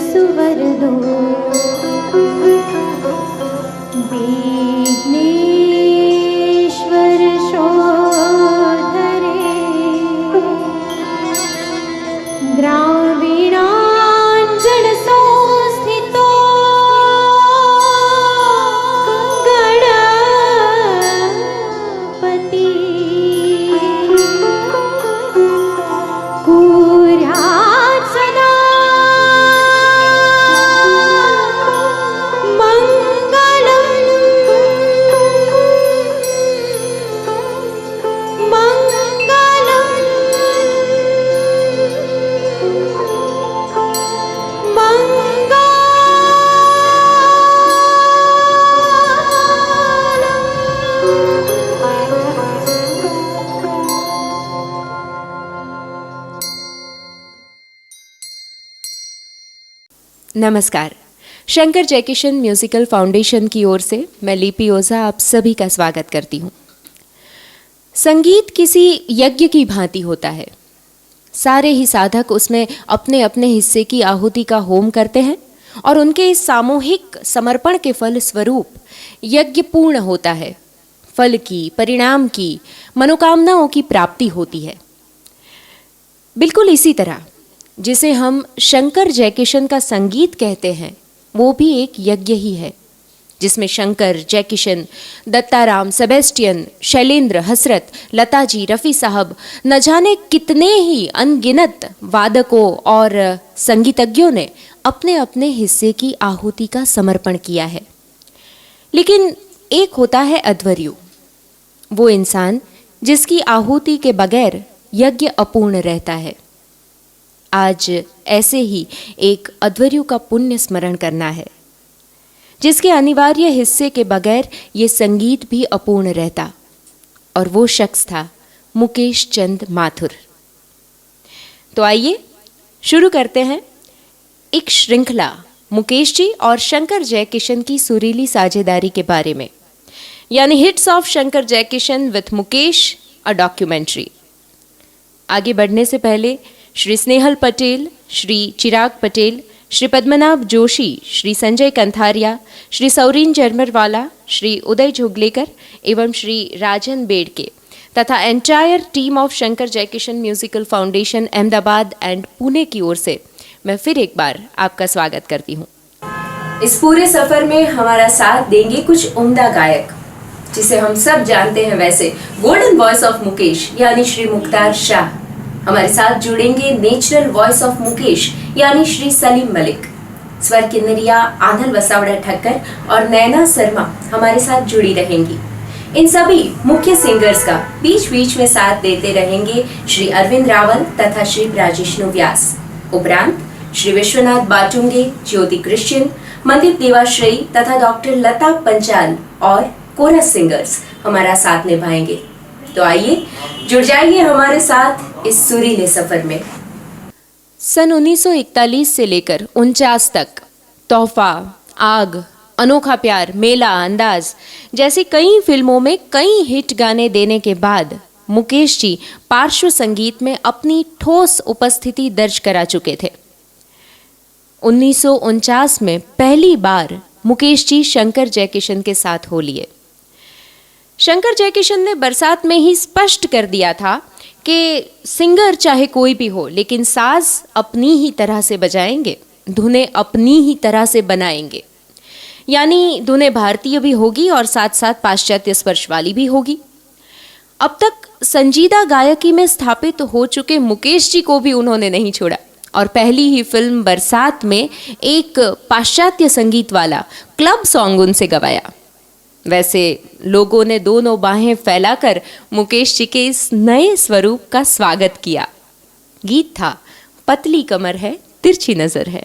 सुवर दो विघ्नेश्वर शोधरे द्राविणाञ्जन संस्थितो गणपति कुर्यात् सदा नमस्कार। शंकर जयकिशन म्यूजिकल फाउंडेशन की ओर से मैं लिपि ओझा आप सभी का स्वागत करती हूँ। संगीत किसी यज्ञ की भांति होता है। सारे ही साधक उसमें अपने अपने हिस्से की आहुति का होम करते हैं और उनके इस सामूहिक समर्पण के फल स्वरूप यज्ञ पूर्ण होता है। फल की, परिणाम की, मनोकामनाओं की प्राप्ति होती है। बिल्कुल इसी तरह जिसे हम शंकर जयकिशन का संगीत कहते हैं, वो भी एक यज्ञ ही है, जिसमें शंकर, जयकिशन, दत्ताराम, सेबेस्टियन, शैलेंद्र, हसरत, लताजी, रफ़ी साहब, न जाने कितने ही अनगिनत वादकों और संगीतज्ञों ने अपने अपने हिस्से की आहुति का समर्पण किया है। लेकिन एक होता है अध्वर्यु, वो इंसान जिसकी आहुति के बगैर यज्ञ अपूर्ण रहता है। आज ऐसे ही एक अध्वर्यु का पुण्य स्मरण करना है, जिसके अनिवार्य हिस्से के बगैर ये संगीत भी अपूर्ण रहता, और वो शख्स था मुकेश चंद माथुर। तो आइए शुरू करते हैं एक श्रृंखला मुकेश जी और शंकर जयकिशन की सुरीली साझेदारी के बारे में, यानी hits of Shankar Jaikishan with Mukesh, a documentary. आगे बढ़ने से पहले श्री स्नेहल पटेल, श्री चिराग पटेल, श्री पद्मनाभ जोशी, श्री संजय कंथारिया, श्री सौरीन जरमरवाला, श्री उदय झुगलेकर एवं श्री राजन बेड़के तथा entire team of Shankar Jaikishan musical foundation Ahmedabad and Pune की ओर से मैं फिर एक बार आपका स्वागत करती हूँ। इस पूरे सफर में हमारा साथ देंगे कुछ उम्दा गायक, जिसे हम सब जानते हैं वैसे गोल्डन वॉइस ऑफ मुकेश यानी श्री मुख्तार शाह। हमारे साथ जुड़ेंगे नेचुरल वॉइस ऑफ मुकेश यानी श्री सलीम मलिक। स्वर किन्नरिया आंधल वसावड़ा ठक्कर और नैना शर्मा हमारे साथ जुड़ी रहेंगी। इन सभी मुख्य सिंगर्स का बीच बीच में साथ देते रहेंगे श्री अरविंद रावल तथा श्री ब्राजेष्णु व्यास। उपरांत श्री विश्वनाथ बाटुंगे, ज्योति क्रिश्चियन, मनदीप देवाश्रयी तथा डॉक्टर लता पंचाल और कोरस सिंगर्स हमारा साथ निभाएंगे। तो आइए जुड़ जाइए हमारे साथ इस सुरीले सफर में। सन 1941 से लेकर 49 तक तोहफा, आग, अनोखा प्यार, मेला, अंदाज जैसी कई फिल्मों में कई हिट गाने देने के बाद मुकेश जी पार्श्व संगीत में अपनी ठोस उपस्थिति दर्ज करा चुके थे। 1949 में पहली बार मुकेश जी शंकर जयकिशन के साथ हो लिए। शंकर जयकिशन ने बरसात में ही स्पष्ट कर दिया था कि सिंगर चाहे कोई भी हो, लेकिन साज अपनी ही तरह से बजाएंगे, धुनें अपनी ही तरह से बनाएंगे। यानी धुनें भारतीय भी होगी और साथ साथ पाश्चात्य स्पर्श वाली भी होगी। अब तक संजीदा गायकी में स्थापित हो चुके मुकेश जी को भी उन्होंने नहीं छोड़ा और पहली ही फिल्म बरसात में एक पाश्चात्य संगीत वाला क्लब सॉन्ग उनसे गवाया। वैसे लोगों ने दोनों बाहें फैलाकर मुकेश जी के इस नए स्वरूप का स्वागत किया। गीत था पतली कमर है तिरछी नजर है।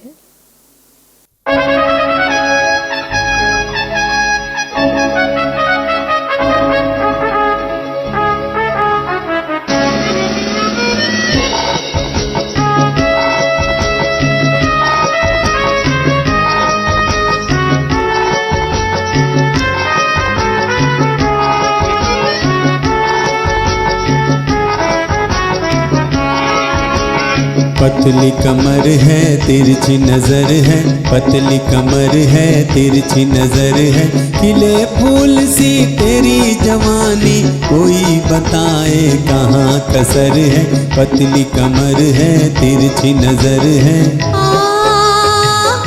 पतली कमर है तिरछी नजर है, पतली कमर है तिरछी नजर है, खिले फूल सी तेरी जवानी, कोई बताए कहाँ कसर है, पतली कमर है तिरछी नजर है।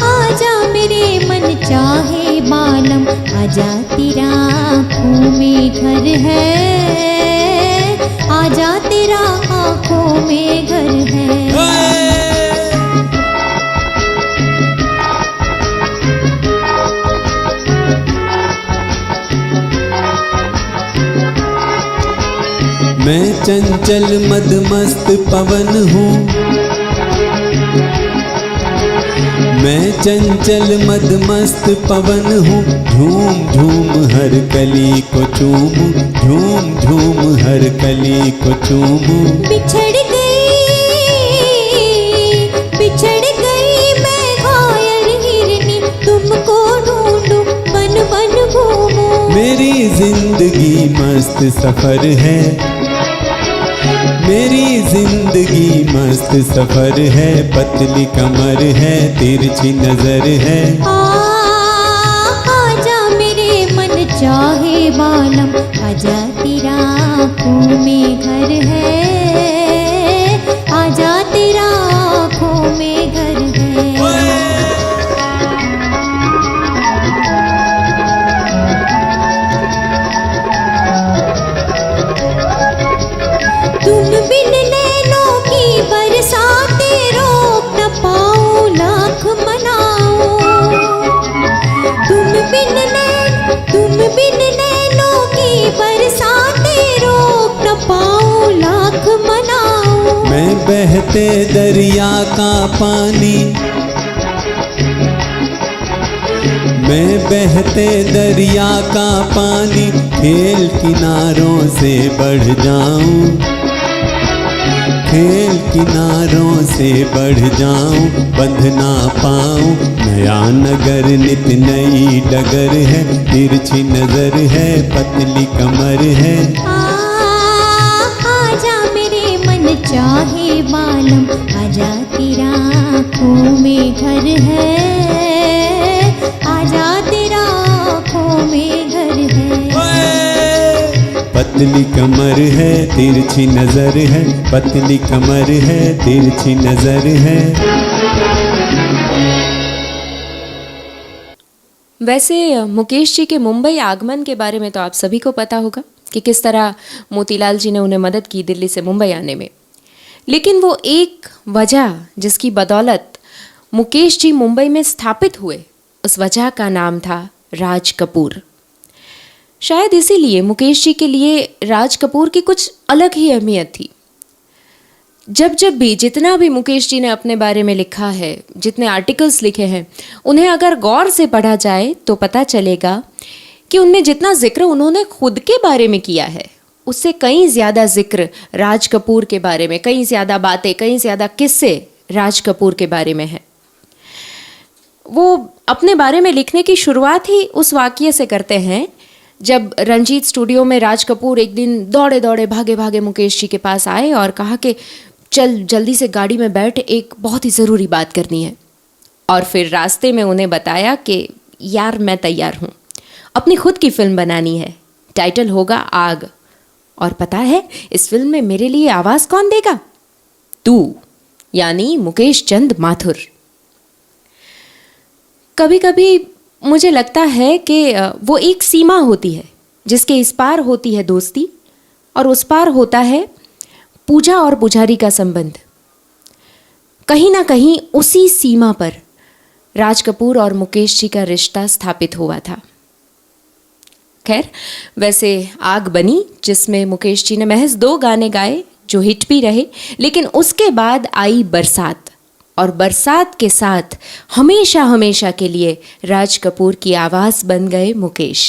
आजा मेरे मन चाहे बालम, आजा तेरा आँखों में घर है, आजा तेरा आँखों में घर है। मैं चंचल मदमस्त पवन हूँ, मैं चंचल मदमस्त पवन हूँ, झूम झूम हर कली को चूमूं, झूम झूम हर कली को चूमूं। बिछड़ गई मैं घायल हिरनी, तुमको ढूंढूं बन बन घूमूं। मेरी जिंदगी मस्त सफर है, मेरी जिंदगी मस्त सफर है, पतली कमर है तिरछी नजर है। आजा मेरे मन चाहे बालम, आजा तेरा आँखों में घर है, आजा तेरा आँखों में घर है। तुम बिन नैनों की बरसाते रोक न पाऊं लाख मनाऊं, तुम बिन नैनों की बरसाते रोक न पाऊं लाख मनाऊं। मैं बहते दरिया का पानी, मैं बहते दरिया का पानी, खेल किनारों से बढ़ जाऊं, खेल किनारों से बढ़ जाऊं, बंध ना पाऊं, नया नगर नित नई डगर है, तिरछी नजर है पतली कमर है। आजा मेरे मन चाहे बालम, आजा तेरा आँखों में घर है, आजा तेरा आँखों में घर है। पतली कमर है तिरछी नजर है, पतली कमर है तिरछी नजर है। वैसे मुकेश जी के मुंबई आगमन के बारे में तो आप सभी को पता होगा कि किस तरह मोतीलाल जी ने उन्हें मदद की दिल्ली से मुंबई आने में। लेकिन वो एक वजह जिसकी बदौलत मुकेश जी मुंबई में स्थापित हुए, उस वजह का नाम था राज कपूर। शायद इसीलिए मुकेश जी के लिए राज कपूर की कुछ अलग ही अहमियत थी। जब भी जितना भी मुकेश जी ने अपने बारे में लिखा है, जितने आर्टिकल्स लिखे हैं, उन्हें अगर गौर से पढ़ा जाए तो पता चलेगा कि उनमें जितना जिक्र उन्होंने खुद के बारे में किया है, उससे कहीं ज़्यादा जिक्र राज कपूर के बारे में, कहीं ज़्यादा बातें, कहीं ज़्यादा किस्से राज कपूर के बारे में हैं। वो अपने बारे में लिखने की शुरुआत ही उस वाक़ये से करते हैं जब रंजीत स्टूडियो में राज कपूर एक दिन दौड़े दौड़े भागे भागे मुकेश जी के पास आए और कहा कि चल जल्दी से गाड़ी में बैठ, एक बहुत ही ज़रूरी बात करनी है। और फिर रास्ते में उन्हें बताया कि यार मैं तैयार हूँ, अपनी खुद की फिल्म बनानी है, टाइटल होगा आग, और पता है इस फिल्म में मेरे लिए आवाज़ कौन देगा? तू, यानी मुकेश चंद माथुर। कभी कभी मुझे लगता है कि वो एक सीमा होती है जिसके इस पार होती है दोस्ती और उस पार होता है पूजा और पुजारी का संबंध। कहीं ना कहीं उसी सीमा पर राज कपूर और मुकेश जी का रिश्ता स्थापित हुआ था। खैर, वैसे आग बनी जिसमें मुकेश जी ने महज 2 गाने गाए जो हिट भी रहे, लेकिन उसके बाद आई बरसात, और बरसात के साथ हमेशा हमेशा के लिए राज कपूर की आवाज़ बन गए मुकेश।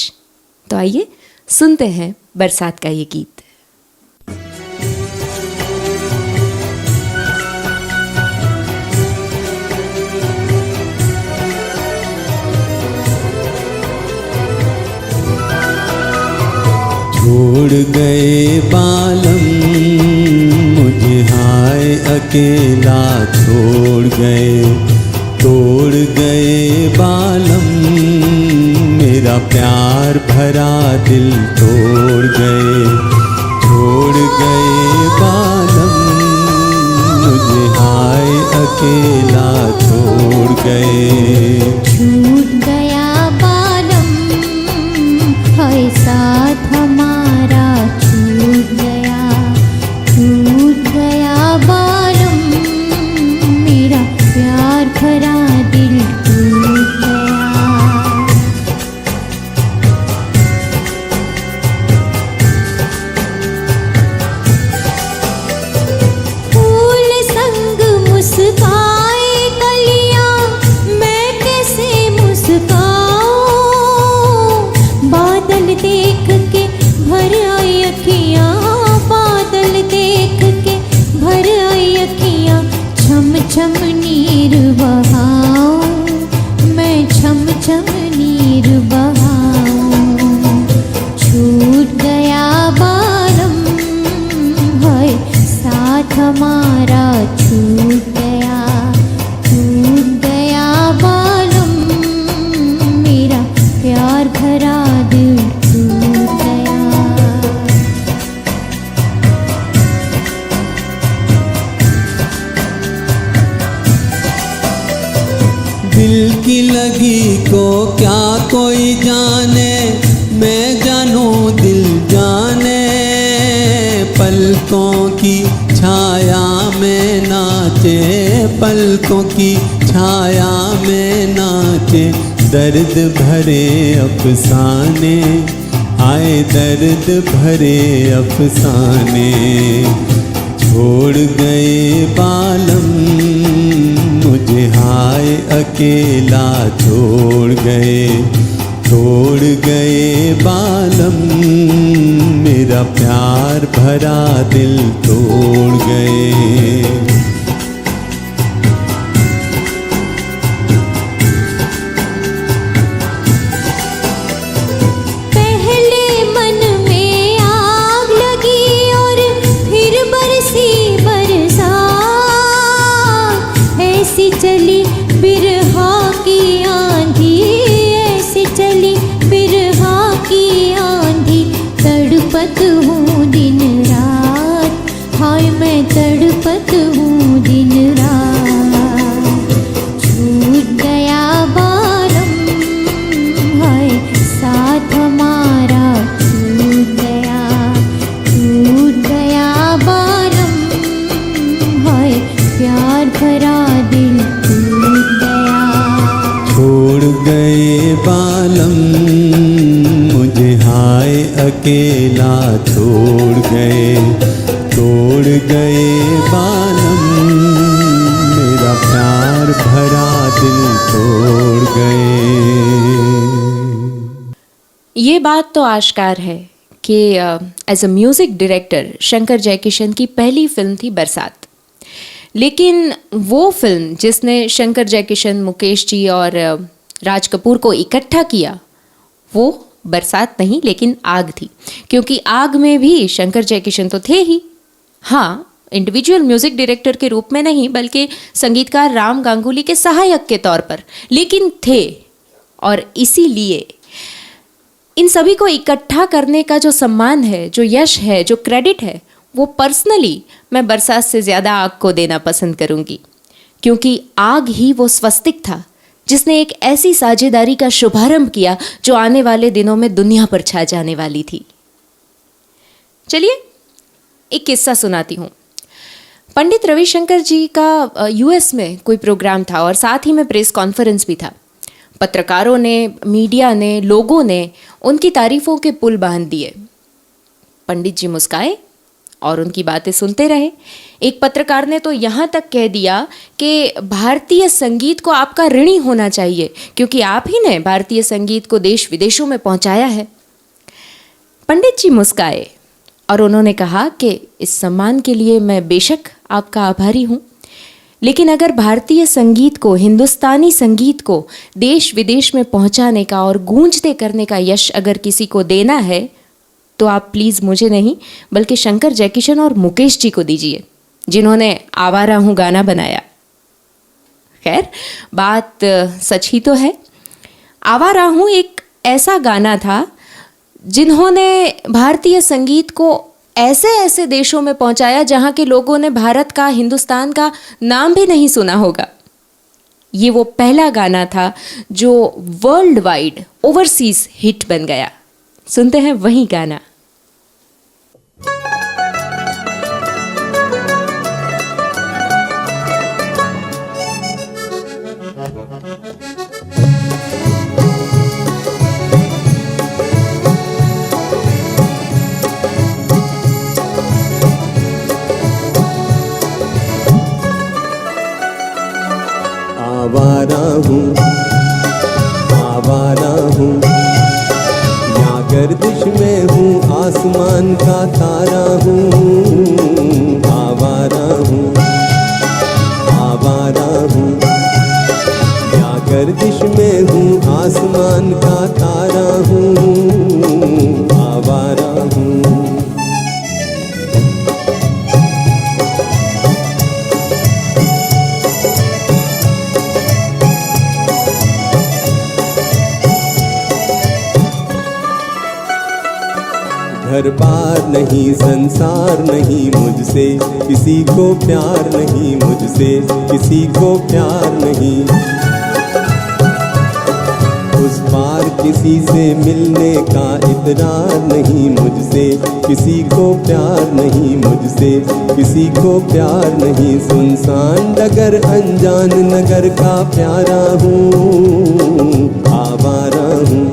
तो आइए सुनते हैं बरसात का ये गीत। छोड़ गए बालम मुझे हाय अकेला छोड़ गए, तोड़ गए बालम, मेरा प्यार भरा दिल तोड़ गए, छोड़ गए बालम, मुझे हाय अकेला छोड़ गए। छूट गया बालम, हाय साथ हमारा छूट गया, छूट गया बालम, मेरा प्यार भरा दिल टूट गया। फूल संग मुस्काए कलियां, मैं कैसे मुस्काऊं, बादल देख के भर आई अखियां, बादल देख के भर आई अखियां, छम छम नीर बहाऊं, मैं छम छम नीर बहाऊं। छूट गया बालम, हाय साथ हमारा छूट गया, छूट गया बालम, मेरा प्यार भरा दिल टूट गया। दिल की लगी को क्या कोई जाने, मैं जानूं दिल जाने, पलकों की छाया में नाचे, पलकों की छाया में नाचे, दर्द भरे अफसाने, आए दर्द भरे अफसाने, छोड़ गए बालम, मुझे हाय अकेला छोड़ गए, छोड़ गए बालम, मेरा प्यार भरा दिल तोड़ गए। पहले मन में आग लगी और फिर बरसी बरसात, ऐसी चली बिरहा की आंधी, ऐसी चली बिरहा की आंधी, तड़पत हूँ दिन रात, हाय मैं तड़पत हूँ दिन रात। छूट गया बालम, हाय साथ हमारा छूट गया, छूट गया बालम, हाय प्यार भरा दिल टूट गया। छोड़ गए बालम, मुझे हाय अकेला छोड़ गए, तोड़ गए बालम, मेरा प्यार भरा दिल तोड़ गए। ये बात तो आश्कार है कि as a music director Shankar Jaikishan की पहली फिल्म थी बरसात, लेकिन वो फिल्म जिसने शंकर जयकिशन, मुकेश जी और राज कपूर को इकट्ठा किया वो बरसात नहीं लेकिन आग थी, क्योंकि आग में भी शंकर जयकिशन तो थे ही, हाँ इंडिविजुअल म्यूजिक डायरेक्टर के रूप में नहीं बल्कि संगीतकार राम गांगुली के सहायक के तौर पर, लेकिन थे। और इसीलिए इन सभी को इकट्ठा करने का जो सम्मान है, जो यश है, जो क्रेडिट है, वो पर्सनली मैं बरसात से ज़्यादा आग को देना पसंद करूँगी, क्योंकि आग ही वो स्वस्तिक था जिसने एक ऐसी साझेदारी का शुभारंभ किया जो आने वाले दिनों में दुनिया पर छा जाने वाली थी। चलिए एक किस्सा सुनाती हूँ। पंडित रविशंकर जी का यूएस में कोई प्रोग्राम था और साथ ही में प्रेस कॉन्फ्रेंस भी था। पत्रकारों ने, मीडिया ने, लोगों ने उनकी तारीफों के पुल बांध दिए। पंडित जी मुस्काए और उनकी बातें सुनते रहे। एक पत्रकार ने तो यहाँ तक कह दिया कि भारतीय संगीत को आपका ऋणी होना चाहिए, क्योंकि आप ही ने भारतीय संगीत को देश विदेशों में पहुँचाया है। पंडित जी मुस्काए और उन्होंने कहा कि इस सम्मान के लिए मैं बेशक आपका आभारी हूँ, लेकिन अगर भारतीय संगीत को, हिंदुस्तानी संगीत को देश विदेश में पहुंचाने का और गूंजते करने का यश अगर किसी को देना है तो आप प्लीज़ मुझे नहीं बल्कि शंकर जयकिशन और मुकेश जी को दीजिए। जिन्होंने आवारा हूँ गाना बनाया। खैर, बात सच ही तो है। आवारा हूँ एक ऐसा गाना था जिन्होंने भारतीय संगीत को ऐसे ऐसे देशों में पहुंचाया जहां के लोगों ने भारत का, हिंदुस्तान का नाम भी नहीं सुना होगा। ये वो पहला गाना था जो वर्ल्ड वाइड, ओवरसीज हिट बन गया। सुनते हैं वही गाना। आवारा हूँ, या गर्दिश में हूँ, आसमान का तारा हूँ। आवारा हूँ, या गर्दिश में हूँ, आसमान का तारा हूँ। आवारा हूँ। घर बार नहीं, संसार नहीं मुझसे, किसी को प्यार नहीं मुझसे, किसी को प्यार नहीं। उस पार किसी से मिलने का इतरार नहीं मुझसे, किसी को प्यार नहीं मुझसे, किसी को प्यार नहीं। सुनसान डगर, अनजान नगर का प्यारा हूँ। आवारा हूँ,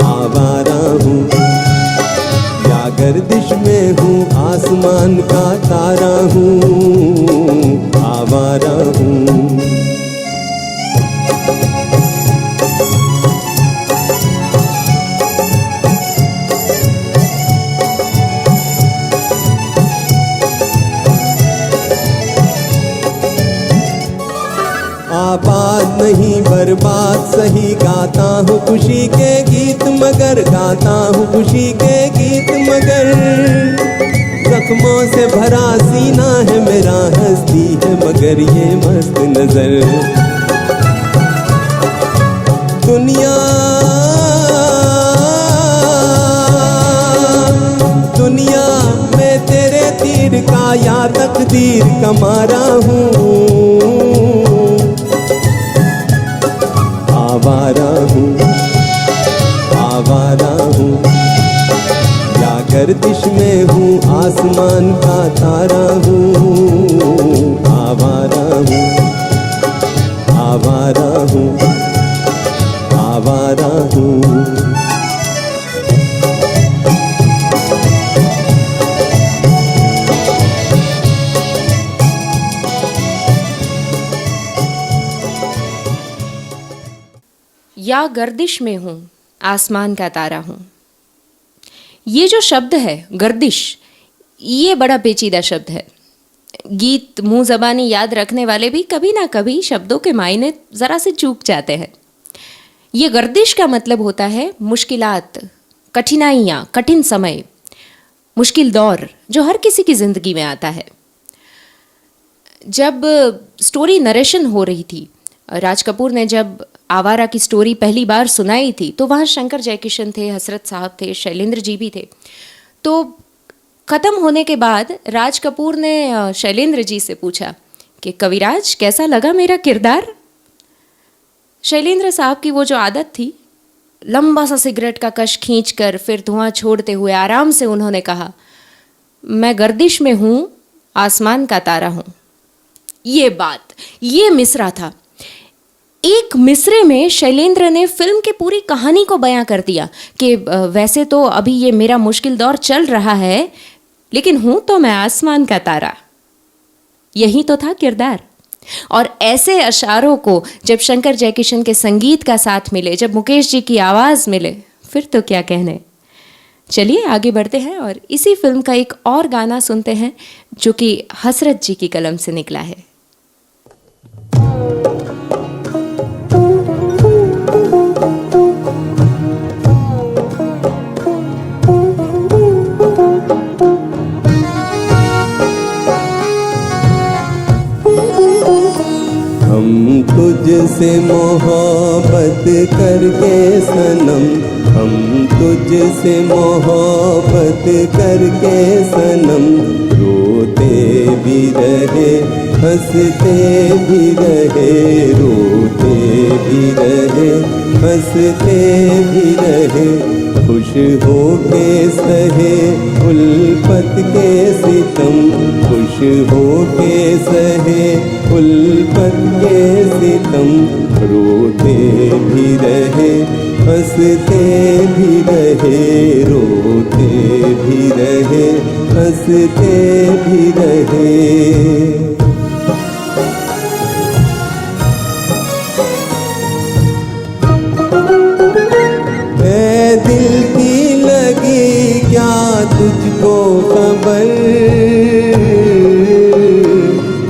आवारा हूँ, गर्दिश में हूँ, आसमान का तारा हूँ। आवारा हूँ। आबाद नहीं बर्बाद सही, गाता हूँ खुशी के गीत मगर, गाता हूँ खुशी के गीत मगर। जख्मों से भरा सीना है मेरा, हंसती है मगर ये मस्त नजर। दुनिया दुनिया में तेरे तीर का या तकदीर का मारा हूँ। आवारा हूँ, आवारा हूँ, या गर्दिश में हूँ, आसमान का तारा हूँ। आवारा हूँ, आवारा हूँ, आवारा हूँ। या गर्दिश में हूँ, आसमान का तारा हूँ। ये जो शब्द है गर्दिश, ये बड़ा पेचीदा शब्द है। गीत मुंह ज़बानी याद रखने वाले भी कभी ना कभी शब्दों के मायने ज़रा से चूक जाते हैं। ये गर्दिश का मतलब होता है मुश्किलात, कठिनाइयाँ, कठिन समय, मुश्किल दौर जो हर किसी की ज़िंदगी में आता है। जब स्टोरी नरेशन हो रही थी, राज कपूर ने जब आवारा की स्टोरी पहली बार सुनाई थी तो वहाँ शंकर जयकिशन थे, हसरत साहब थे, शैलेंद्र जी भी थे। तो ख़त्म होने के बाद राज कपूर ने शैलेंद्र जी से पूछा कि कविराज कैसा लगा मेरा किरदार। शैलेंद्र साहब की वो जो आदत थी, लंबा सा सिगरेट का कश खींचकर फिर धुआं छोड़ते हुए आराम से उन्होंने कहा, मैं गर्दिश में हूँ, आसमान का तारा हूँ। ये बात, ये मिसरा था। एक मिसरे में शैलेंद्र ने फिल्म की पूरी कहानी को बयां कर दिया कि वैसे तो अभी ये मेरा मुश्किल दौर चल रहा है, लेकिन हूं तो मैं आसमान का तारा। यही तो था किरदार। और ऐसे अशारों को जब शंकर जयकिशन के संगीत का साथ मिले, जब मुकेश जी की आवाज़ मिले, फिर तो क्या कहने। चलिए आगे बढ़ते हैं और इसी फिल्म का एक और गाना सुनते हैं जो कि हसरत जी की कलम से निकला है। तुझसे मोहब्बत करके सनम, हम तुझसे मोहब्बत करके सनम, रोते भी रहे हंसते भी रहे, रोते भी रहे हंसते भी रहे, खुश हो के सहे उल्फत के सितम, खुश हो के सहे उल्फत के सितम, रोते भी रहे हंसते भी रहे, रोते भी रहे हंसते भी रहे। दिल की लगी क्या तुझको खबर,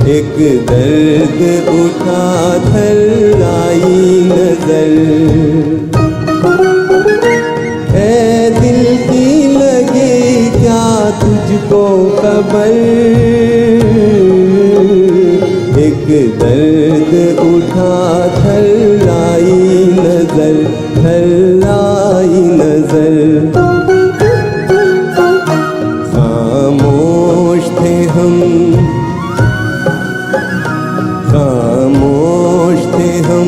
एक दर्द उठा थर आई नजर, है दिल की लगी क्या तुझको खबर, एक दर्द उठा थर आई नजर, थर आई नजर। खामोश थे हम, खामोश थे हम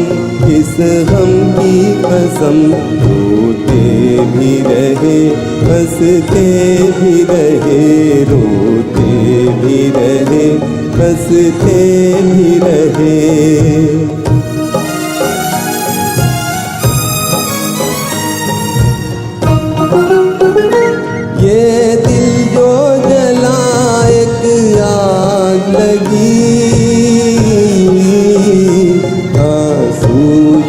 इस गम की कसम, रोते भी रहे हंसते भी रहे, रोते भी रहे हंसते भी रहे। ये दिल जो जला एक आग लगी, आंसू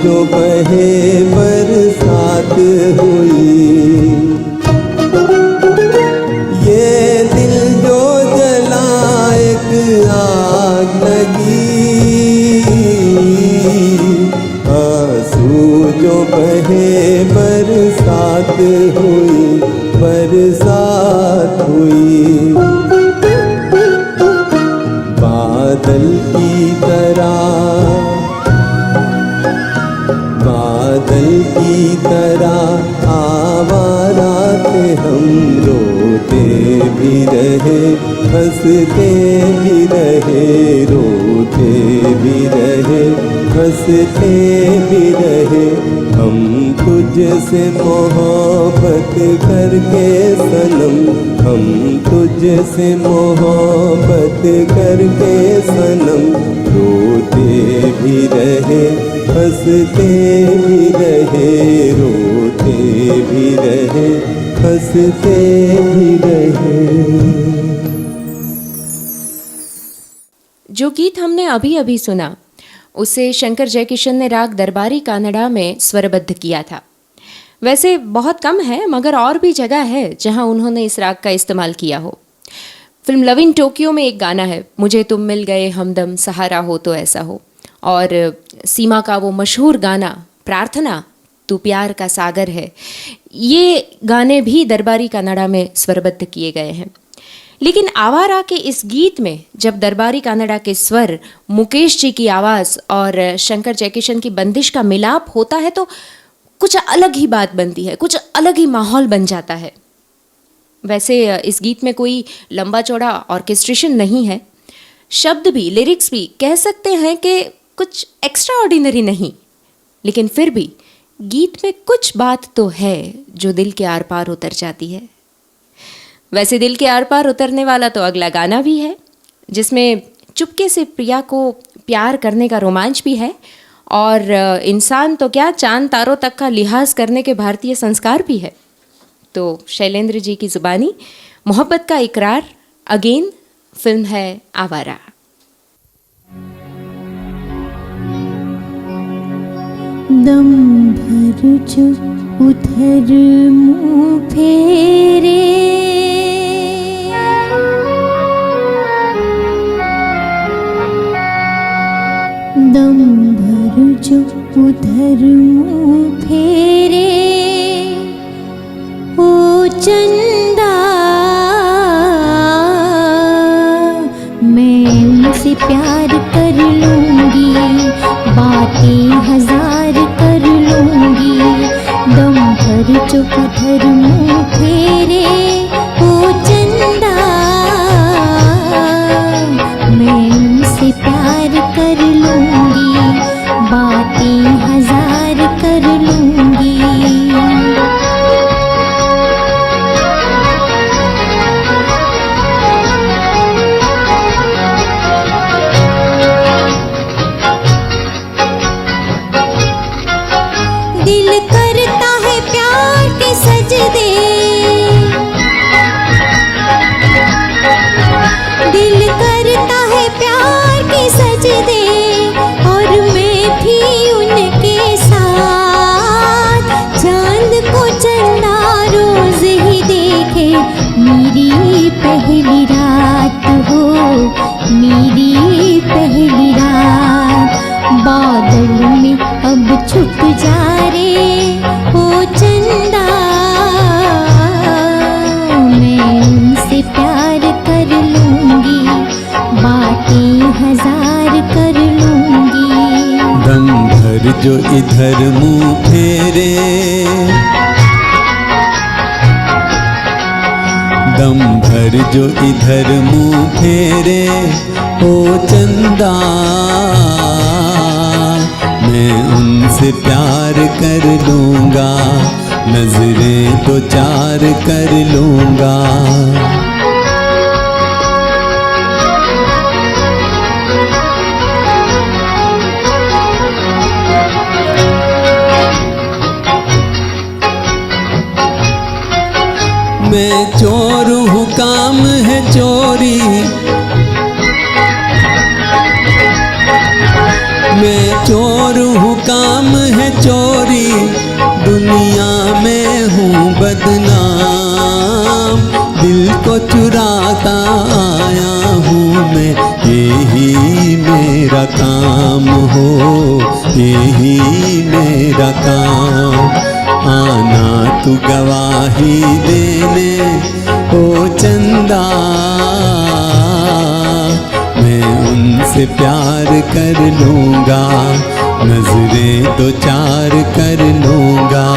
जो बहे बरसात हुई, ये दिल जो जला एक आग लगी, आंसू जो बहे बरसात हुई, बरसात हुई। बादल की तरह, बादल की तरह आवारा थे हम, रोते भी रहे हंसते भी रहे, रोते भी रहे हंसते भी रहे, हम तुझसे मोहब्बत करके सनम, हम तुझसे मोहब्बत करके सनम, रोते भी रहे हंसते भी रहे, रोते भी रहे हंसते भी रहे। जो गीत हमने अभी अभी सुना उसे शंकर जयकिशन ने राग दरबारी कानड़ा में स्वरबद्ध किया था। वैसे बहुत कम है, मगर और भी जगह है जहां उन्होंने इस राग का इस्तेमाल किया हो। फिल्म लव इन टोक्यो में एक गाना है, मुझे तुम मिल गए हमदम सहारा हो तो ऐसा हो, और सीमा का वो मशहूर गाना प्रार्थना तू प्यार का सागर है, ये गाने भी दरबारी कानड़ा में स्वरबद्ध किए गए हैं। लेकिन आवारा के इस गीत में जब दरबारी कानड़ा के स्वर, मुकेश जी की आवाज़ और शंकर जयकिशन की बंदिश का मिलाप होता है तो कुछ अलग ही बात बनती है, कुछ अलग ही माहौल बन जाता है। वैसे इस गीत में कोई लंबा चौड़ा ऑर्केस्ट्रेशन नहीं है, शब्द भी लिरिक्स भी कह सकते हैं कि कुछ एक्स्ट्रा ऑर्डिनरी नहीं, लेकिन फिर भी गीत में कुछ बात तो है जो दिल के आर पार उतर जाती है। वैसे दिल के आर पार उतरने वाला तो अगला गाना भी है, जिसमें चुपके से प्रिया को प्यार करने का रोमांच भी है, और इंसान तो क्या चांद तारों तक का लिहाज करने के भारतीय संस्कार भी है। तो शैलेंद्र जी की जुबानी मोहब्बत का इकरार, अगेन, फिल्म है आवारा। दम भर जो उधर मुँह फेरे, दम भर जो उधर मुँह फेरे, ओ चंदा मैं उनसे प्यार कर लूँगी, बातें दिल करता है प्यार के सजदे, दिल करता है प्यार के सजदे, और मैं भी उनके साथ चांद को चंदा रोज ही देखे। मेरी पहली रात हो, मेरी पहली रात, बादल में अब छुप जा रे ओ चंदा, मैं उनसे प्यार कर लूंगी, बातें हजार कर लूंगी। दम भर जो इधर मुंह फेरे, दम भर जो इधर मुंह फेरे ओ चंदा, मैं उनसे प्यार कर लूंगा, नजरें तो चार कर लूंगा। मैं चोर हूँ काम है चोरी, मैं चोर हूँ काम है चोरी, दुनिया में हूँ बदनाम, दिल को चुराता आया हूँ मैं, यही मेरा काम हो, यही मेरा काम। आना तू गवाही देने ओ चंदा, मैं उनसे प्यार कर लूंगा, नजरें तो चार कर लूंगा।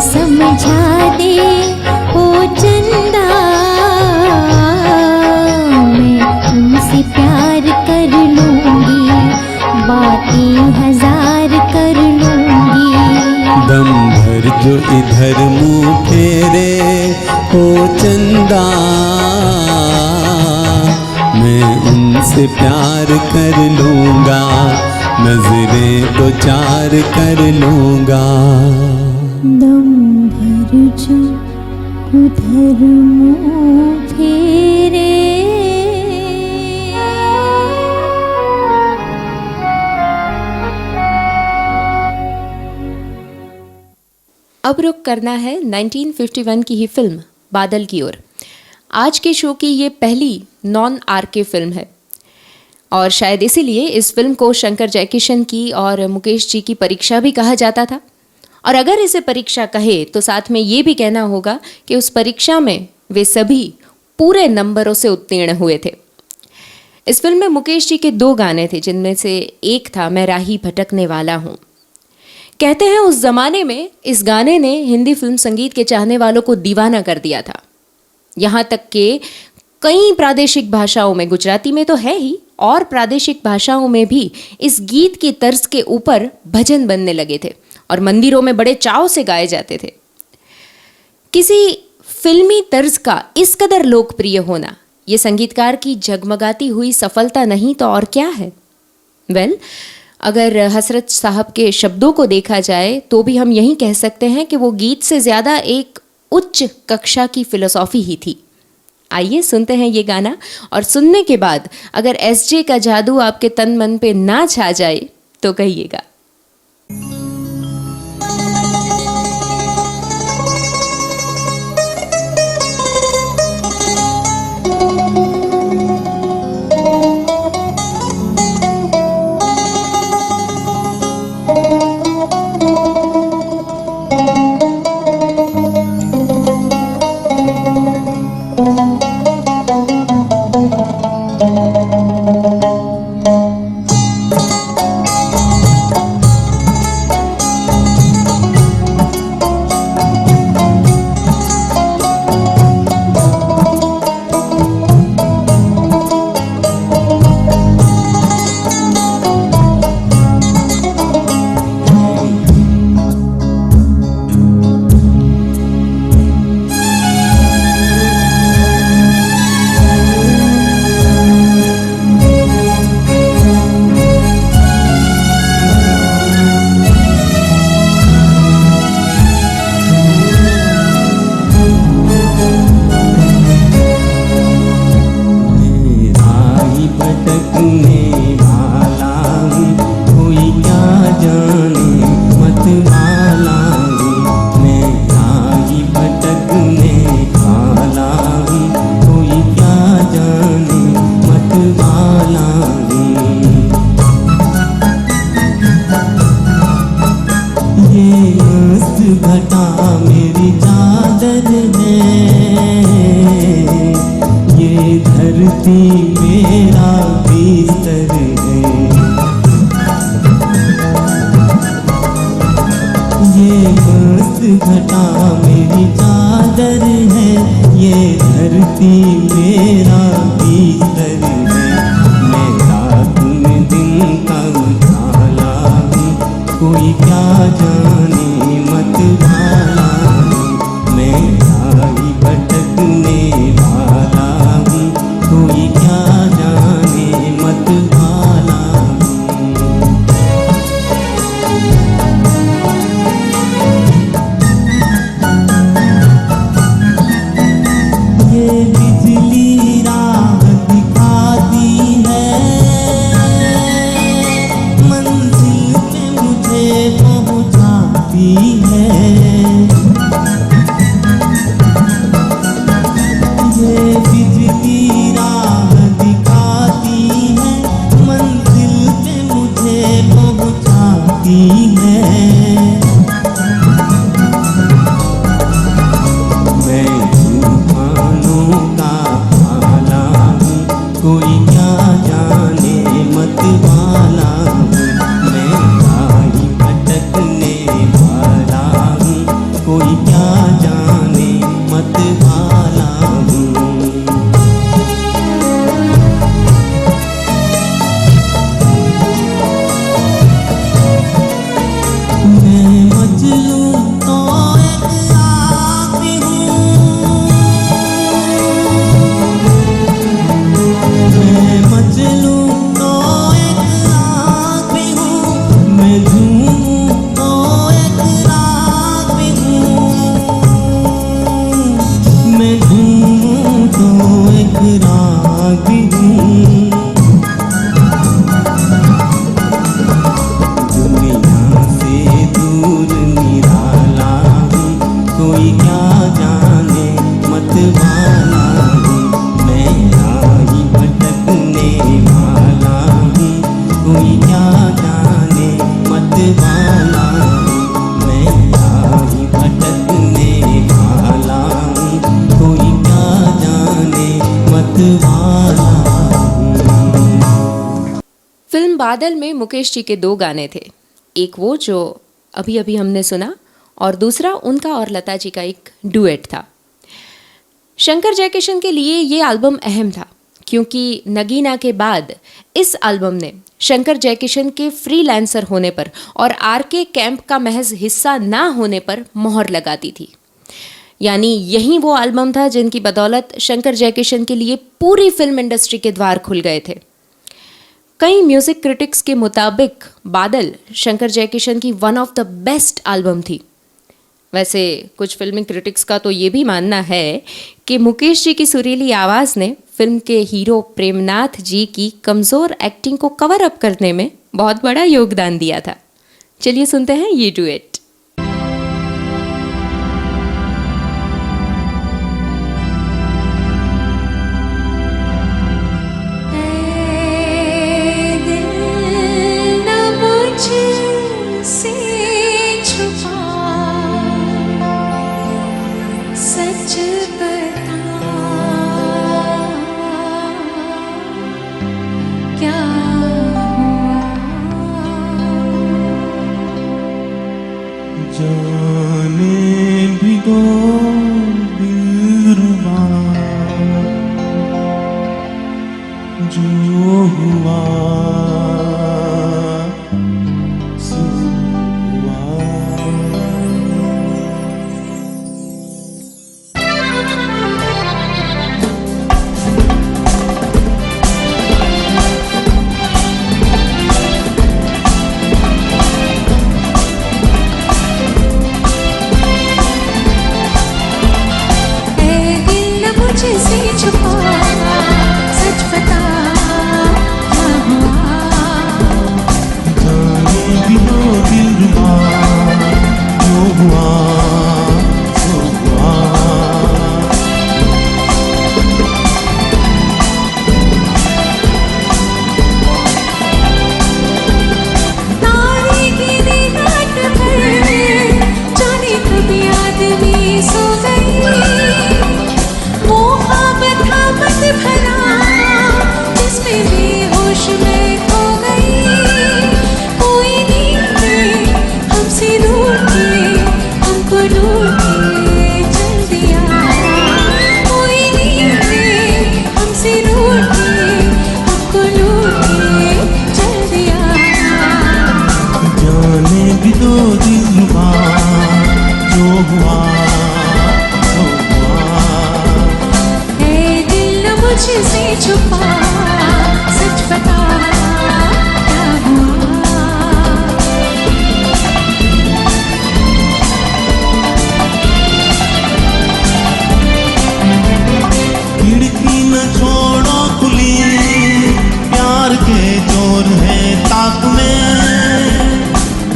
समझा दे ओ चंदा, मैं तुमसे प्यार कर लूंगी, बातें हजार कर लूंगी। दम भर जो इधर मुंह फेरे ओ चंदा, मैं उनसे प्यार कर लूंगा, नजरें तो चार कर लूंगा। दम भर जो उधर मुँह फेरे, अब रुख करना है 1951 की ही फिल्म बादल की ओर। आज के शो की ये पहली नॉन आरके फिल्म है और शायद इसीलिए इस फिल्म को शंकर जयकिशन की और मुकेश जी की परीक्षा भी कहा जाता था। और अगर इसे परीक्षा कहे तो साथ में ये भी कहना होगा कि उस परीक्षा में वे सभी पूरे नंबरों से उत्तीर्ण हुए थे। इस फिल्म में मुकेश जी के 2 गाने थे, जिनमें से एक था मैं राही भटकने वाला हूँ। कहते हैं उस जमाने में इस गाने ने हिंदी फिल्म संगीत के चाहने वालों को दीवाना कर दिया था। यहाँ तक कि कई प्रादेशिक भाषाओं में, गुजराती में तो है ही, और प्रादेशिक भाषाओं में भी इस गीत की तर्ज के ऊपर भजन बनने लगे थे और मंदिरों में बड़े चाव से गाए जाते थे। किसी फिल्मी तर्ज का इस कदर लोकप्रिय होना ये संगीतकार की जगमगाती हुई सफलता नहीं तो और क्या है। अगर हसरत साहब के शब्दों को देखा जाए तो भी हम यही कह सकते हैं कि वो गीत से ज़्यादा एक उच्च कक्षा की फिलोसॉफी ही थी। आइए सुनते हैं ये गाना, और सुनने के बाद अगर एसजे का जादू आपके तन मन पे ना छा जाए तो कहिएगा। घटा मेरी चादर है, ये धरती मेरा बिस्तर है। ये मस्त घटा मेरी चादर है, ये धरती मेरा बिस्तर है। मैं रात में दिन का उजाला हूँ, कोई क्या जाने मत वाला हूँ। मैं राही भटकने वाला हूँ, कोई क्या जाने मत वाला हूँ। ये बिजली राह दिखाती है, मंजिल पे मुझे पहुंचाती है। ये बिजली राह दिखाती है, मंजिल पे मुझे पहुंचाती है। मैं तूफानों का भाला हूँ, कोई क्या जाने मत वाला हूँ। मैं राही भटकने वाला हूँ, कोई क्या जाने मत वाला हूँ। मैं मजनू तो एक आदमी हूँ, मैं मजनू तो एक आदमी हूँ, मैं झूमूं तो एक आदमी हूँ, मैं झूमूं तो एक आदमी हूँ। दुनिया से दूर निराला हूँ, कोई क्या जाने मत वाला हूँ। मैं राही भटकने वाला हूँ, कोई क्या जाने मत वाला हूँ। मैं राही भटकने वाला हूँ, कोई क्या जाने मत वाला हूँ। फिल्म बादल में मुकेश जी के 2 गाने थे, एक वो जो अभी अभी हमने सुना और दूसरा उनका और लता जी का एक डुएट था। शंकर जयकिशन के लिए ये एल्बम अहम था क्योंकि नगीना के बाद इस एल्बम ने शंकर जयकिशन के फ्रीलांसर होने पर और आरके कैंप का महज हिस्सा ना होने पर मोहर लगाती थी। यानी यही वो एल्बम था जिनकी बदौलत शंकर जयकिशन के लिए पूरी फिल्म इंडस्ट्री के द्वार खुल गए थे। कई म्यूजिक क्रिटिक्स के मुताबिक बादल शंकर जयकिशन की one of the best album थी। वैसे कुछ फिल्मी क्रिटिक्स का तो ये भी मानना है कि मुकेश जी की सुरीली आवाज़ ने फिल्म के हीरो प्रेमनाथ जी की कमज़ोर एक्टिंग को कवर अप करने में बहुत बड़ा योगदान दिया था। चलिए सुनते हैं ये डुएट। जाने भी दो दिलरुबा, जो हुआ सो हुआ। ऐ दिल न मुझसे छुपा, सच बता क्या हुआ। खिड़की न छोड़ो खुली, प्यार के चोर है ताक में।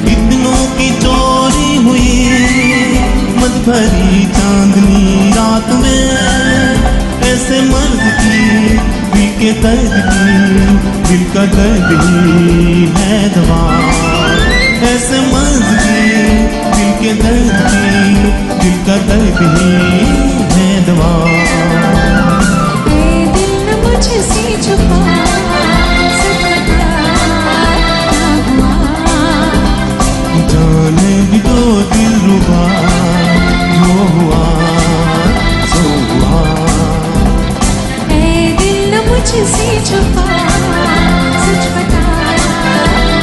कितनों की चोरी हुई मत भरी चांदनी रात में। ऐसे मर्द की दिल के दर्द की, दिल का दर्द ही है दवा। ऐसे मर्द की दिल के दर्द की, दिल का दर्द ही है दवा। ऐ दिल न मुझसे छुपा, सच बता क्या हुआ। जाने भी दो दिल रुबा, जो हुआ सो हुआ। ऐ दिल न मुझसे छुपा, सच बता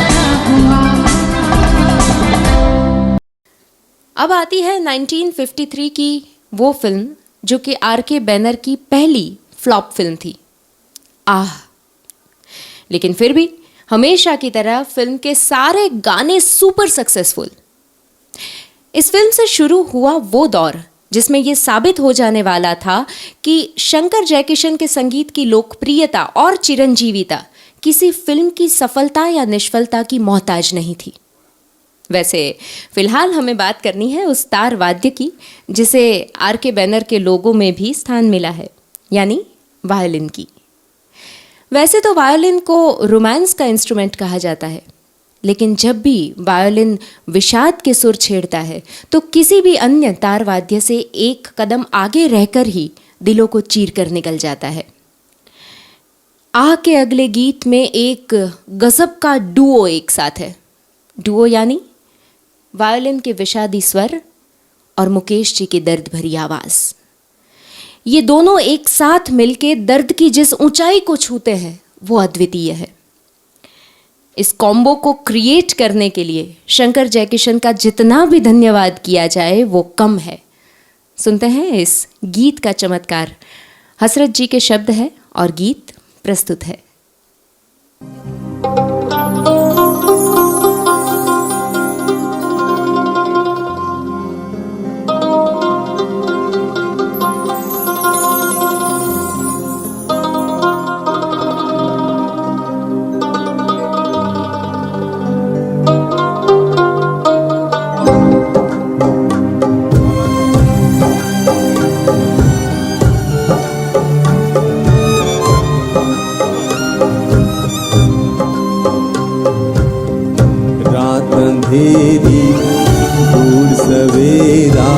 क्या हुआ। अब आती है 1953 की वो फिल्म जो कि आर.के. बैनर की पहली फ्लॉप फिल्म थी, आह। लेकिन फिर भी हमेशा की तरह फिल्म के सारे गाने सुपर सक्सेसफुल। इस फिल्म से शुरू हुआ वो दौर जिसमें यह साबित हो जाने वाला था कि शंकर जयकिशन के संगीत की लोकप्रियता और चिरंजीविता किसी फिल्म की सफलता या निष्फलता की मोहताज नहीं थी। वैसे फिलहाल हमें बात करनी है उस तार वाद्य की जिसे आर.के. बैनर के लोगों में भी स्थान मिला है, यानी वायलिन की। वैसे तो वायलिन को रोमांस का इंस्ट्रूमेंट कहा जाता है, लेकिन जब भी वायलिन विषाद के सुर छेड़ता है तो किसी भी अन्य तार वाद्य से एक कदम आगे रहकर ही दिलों को चीर कर निकल जाता है। आह के अगले गीत में एक गजब का डुओ एक साथ है। डुओ यानी वायलिन के विषादी स्वर और मुकेश जी की दर्द भरी आवाज। ये दोनों एक साथ मिलके दर्द की जिस ऊंचाई को छूते हैं वो अद्वितीय है। इस कॉम्बो को क्रिएट करने के लिए शंकर जयकिशन का जितना भी धन्यवाद किया जाए वो कम है। सुनते हैं इस गीत का चमत्कार। हसरत जी के शब्द है और गीत प्रस्तुत है। अंधेरी दूर सवेरा,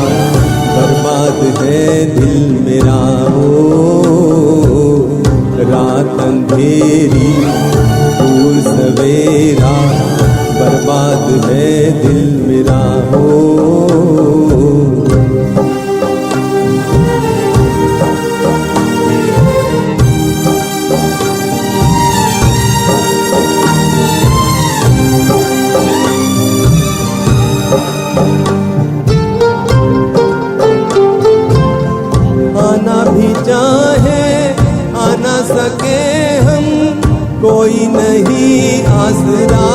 बर्बाद है दिल मेरा हो। रात अंधेरी दूर सवेरा, बर्बाद है दिल मेरा हो। सके हम कोई नहीं आसरा,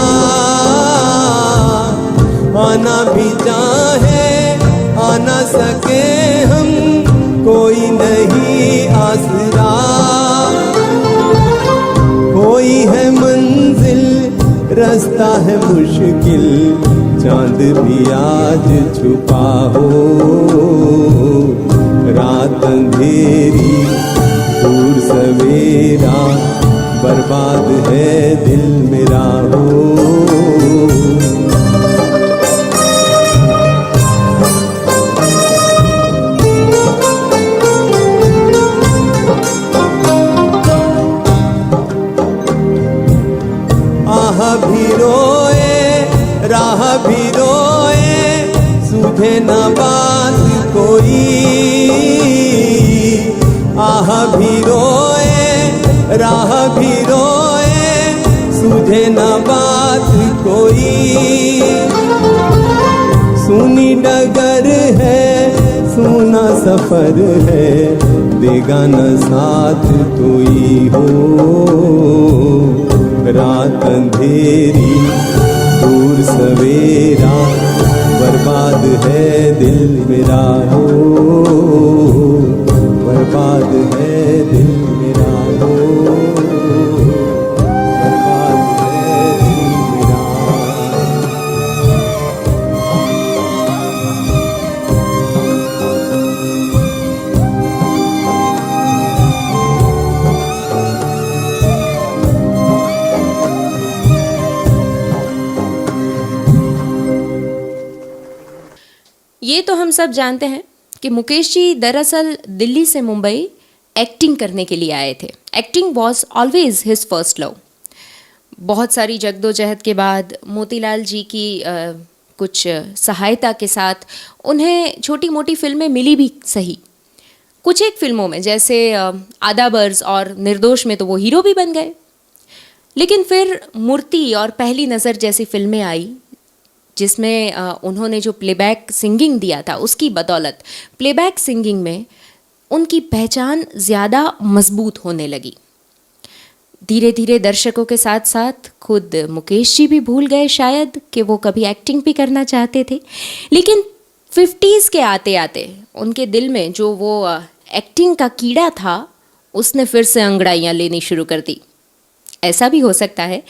आना भी चाहे आ न सके हम कोई नहीं आसरा। कोई है मंजिल रास्ता है मुश्किल, चांद भी आज छुपा हो। रात अंधेरी दूर सवेरा, बर्बाद है दिल मेरा हो। आह भी रोए राह भी रोए, सूझे न बात कोई। आह भी रोए राह भी रोए, सूझे न बात कोई। सुनी डगर है सफर है, देगा न साथ कोई हो। रात अंधेरी दूर सवेरा, बर्बाद है दिल मेरा हो, बर्बाद है दिल मेरा हो, बर्बाद है दिल मेरा। ये तो हम सब जानते हैं कि मुकेश जी दरअसल दिल्ली से मुंबई एक्टिंग करने के लिए आए थे। Acting was always his first love. बहुत सारी जद्दोजहद के बाद मोतीलाल जी की कुछ सहायता के साथ उन्हें छोटी मोटी फिल्में मिली भी सही। कुछ एक फिल्मों में जैसे आदा बर्ज और निर्दोष में तो वो हीरो भी बन गए। लेकिन फिर मूर्ति और पहली नज़र जैसी फिल्में आई जिसमें उन्होंने जो प्लेबैक सिंगिंग दिया था, उसकी बदौलत प्लेबैक सिंगिंग में उनकी पहचान ज़्यादा मजबूत होने लगी। धीरे धीरे दर्शकों के साथ साथ खुद मुकेश जी भी भूल गए शायद कि वो कभी एक्टिंग भी करना चाहते थे। लेकिन 50s के आते आते उनके दिल में जो वो एक्टिंग का कीड़ा था, उसने फिर से अंगड़ाइयाँ लेनी शुरू कर दी। ऐसा भी हो सकता है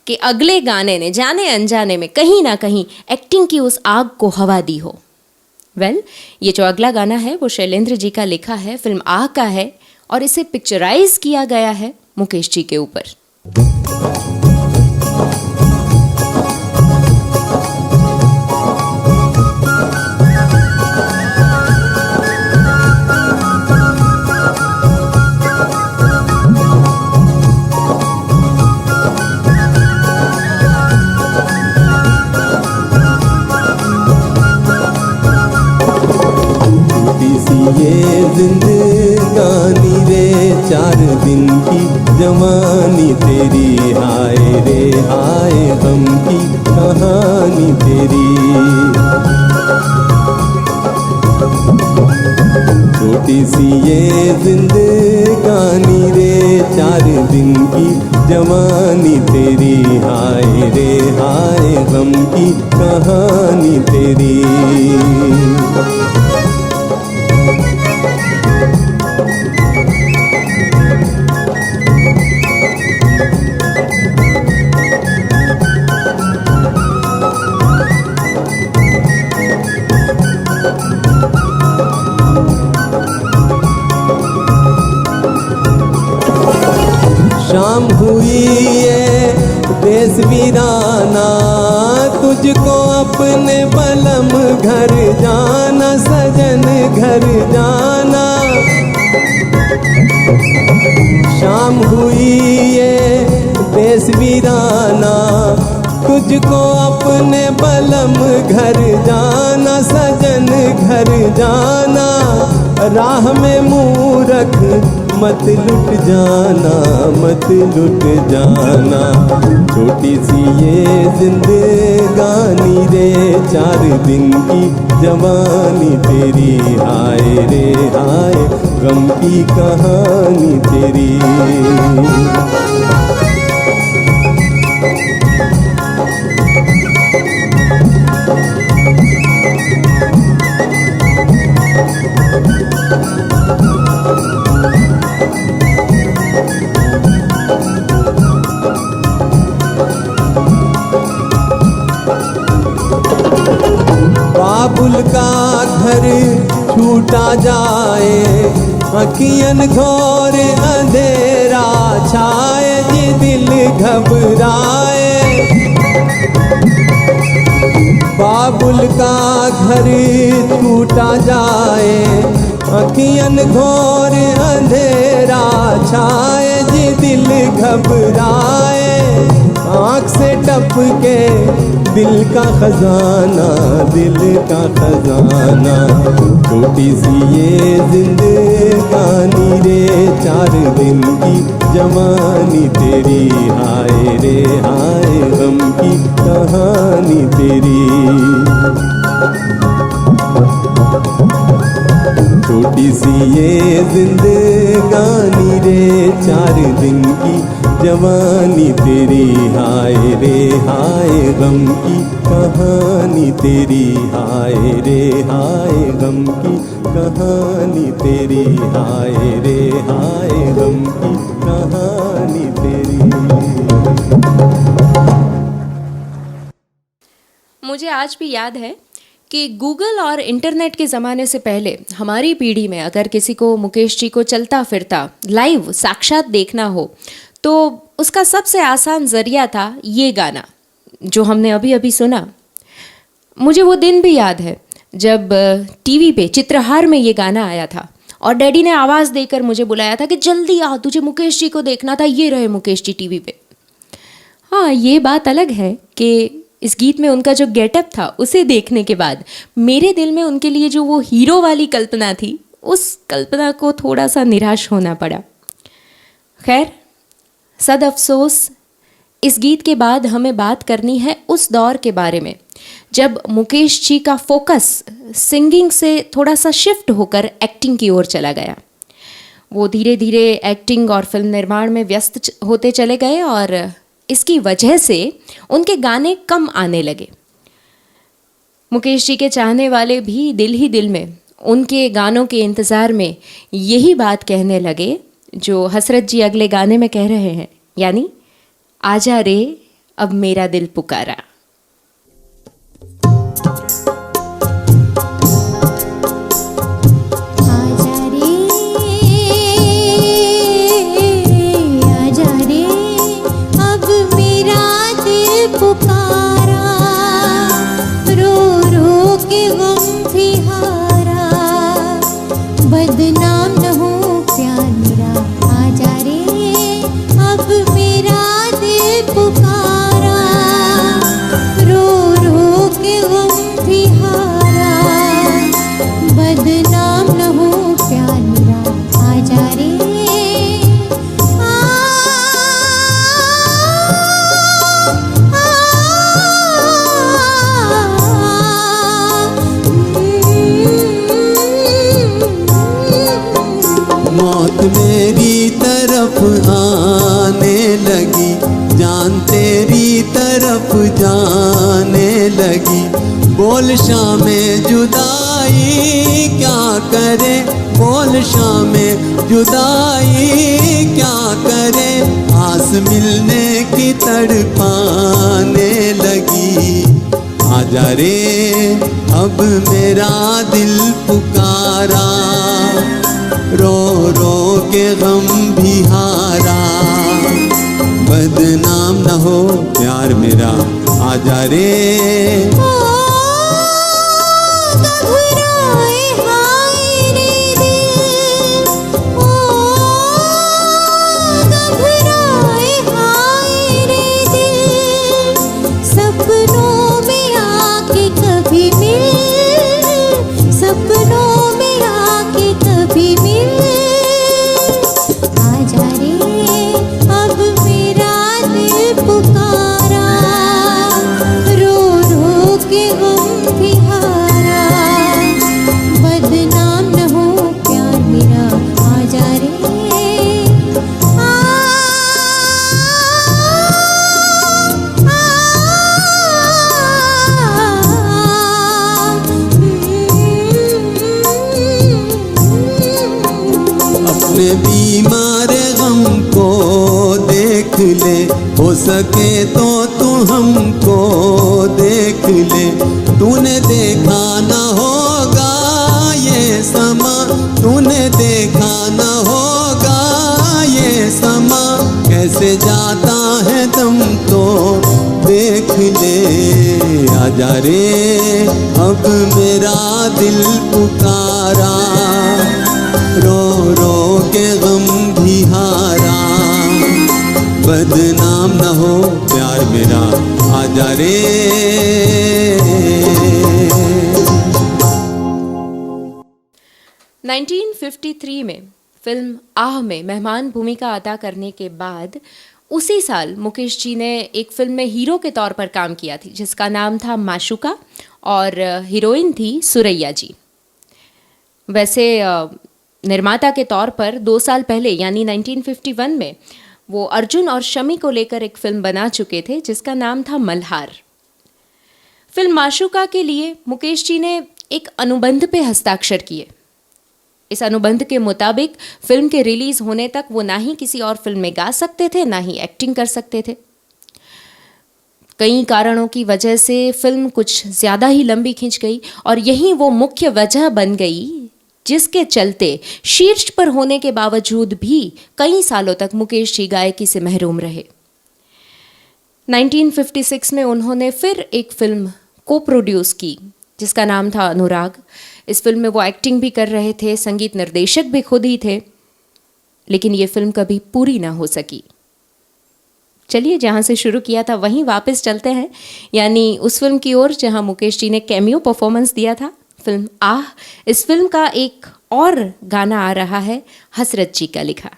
कि अगले गाने ने जाने अनजाने में कहीं ना कहीं एक्टिंग की उस आग को हवा दी हो। ये जो अगला गाना है वो शैलेंद्र जी का लिखा है, फिल्म आह का है और इसे पिक्चराइज किया गया है मुकेश जी के ऊपर। ये जिंदगानी रे, 4 दिन की जवानी तेरी, हाय रे हाय गम की कहानी तेरी। छोटी सी ये जिंदगानी रे, 4 दिन की जवानी तेरी, हाय रे हाय गम की कहानी तेरी। शाम हुई ये देश वीराना, तुझको अपने बलम घर जाना, सजन घर जाना। शाम हुई ये देश वीराना, तुझको अपने बलम घर जाना, सजन घर जाना। राह में मुँह रख मत लुट जाना, मत लुट जाना। छोटी सी ये जिंदगानी रे, 4 दिन की जवानी तेरी, हाय रे हाय गम की कहानी तेरी। बाबुल का घर छूटा जाए, अखियन घोर अंधेरा छाए, जी दिल घबराए। बाबुल का घर छूटा जाए, अखियन घोर अंधेरा छाए, जी दिल घबराए। आँख से टपके दिल का खजाना, दिल का खजाना। छोटी सी ये जिंदगानी रे, 4 दिन की जवानी तेरी, हाय रे हाय गम की कहानी तेरी। छोटी सी ये जिंदगानी रे, 4 दिन की जवानी तेरी, हाय रे हाय गम की कहानी तेरी, हाय रे हाय गम की कहानी तेरी, हाय रे हाय गम की कहानी तेरी। मुझे आज भी याद है कि गूगल और इंटरनेट के ज़माने से पहले हमारी पीढ़ी में अगर किसी को मुकेश जी को चलता फिरता लाइव साक्षात देखना हो तो उसका सबसे आसान ज़रिया था ये गाना जो हमने अभी अभी सुना। मुझे वो दिन भी याद है जब टीवी पे चित्रहार में ये गाना आया था और डैडी ने आवाज़ देकर मुझे बुलाया था कि जल्दी आ, तुझे मुकेश जी को देखना था, ये रहे मुकेश जी टीवी पे। हाँ, ये बात अलग है कि इस गीत में उनका जो गेटअप था उसे देखने के बाद मेरे दिल में उनके लिए जो वो हीरो वाली कल्पना थी, उस कल्पना को थोड़ा सा निराश होना पड़ा। खैर, सद अफसोस, इस गीत के बाद हमें बात करनी है उस दौर के बारे में जब मुकेश जी का फोकस सिंगिंग से थोड़ा सा शिफ्ट होकर एक्टिंग की ओर चला गया। वो धीरे धीरे एक्टिंग और फिल्म निर्माण में व्यस्त होते चले गए और इसकी वजह से उनके गाने कम आने लगे। मुकेश जी के चाहने वाले भी दिल ही दिल में उनके गानों के इंतज़ार में यही बात कहने लगे जो हसरत जी अगले गाने में कह रहे हैं, यानी आजा रे अब मेरा दिल पुकारा। बदनाम न हो प्यार मेरा, आजा रे अब मेरा दिल पुकारा, रो रो के गम भी हारा। बदनाम न हो प्यार मेरा, आजा रे मौत मेरी तरफ आने लगी, जान तेरी तरफ जाने लगी, बोल शामें जुदाई क्या करे, बोल शामें जुदाई क्या करे, आस मिलने की तड़पाने लगी, आजा रे अब मेरा दिल पुकारा, रो रो के गम भी हारा। बदनाम न हो प्यार मेरा, आजा रे बीमार गम को देख ले, हो सके तो तू हमको देख ले, तूने देखा न होगा ये समा, तूने देखा न होगा ये समा, कैसे जाता है दम तो देख ले, आजा रे अब मेरा दिल पुकारा, रो रो के गम भी हारा। बदनाम न हो प्यार मेरा, आजा रे। 1953 में फिल्म आह में मेहमान भूमिका अदा करने के बाद उसी साल मुकेश जी ने एक फिल्म में हीरो के तौर पर काम किया थी जिसका नाम था माशुका और हीरोइन थी सुरैया जी। वैसे निर्माता के तौर पर 2 साल पहले यानी 1951 में वो अर्जुन और शमी को लेकर एक फिल्म बना चुके थे जिसका नाम था मल्हार। फिल्म माशूका के लिए मुकेश जी ने एक अनुबंध पे हस्ताक्षर किए। इस अनुबंध के मुताबिक फिल्म के रिलीज होने तक वो ना ही किसी और फिल्म में गा सकते थे, ना ही एक्टिंग कर सकते थे। कई कारणों की वजह से फिल्म कुछ ज़्यादा ही लंबी खिंच गई और यही वो मुख्य वजह बन गई जिसके चलते शीर्ष पर होने के बावजूद भी कई सालों तक मुकेश जी गायकी से महरूम रहे। 1956 में उन्होंने फिर एक फिल्म को प्रोड्यूस की जिसका नाम था अनुराग। इस फिल्म में वो एक्टिंग भी कर रहे थे, संगीत निर्देशक भी खुद ही थे, लेकिन ये फिल्म कभी पूरी ना हो सकी। चलिए जहाँ से शुरू किया था वहीं वापस चलते हैं, यानी उस फिल्म की ओर जहाँ मुकेश जी ने कैमियो परफॉर्मेंस दिया था, फिल्म आह। इस फिल्म का एक और गाना आ रहा है हसरत जी का लिखा।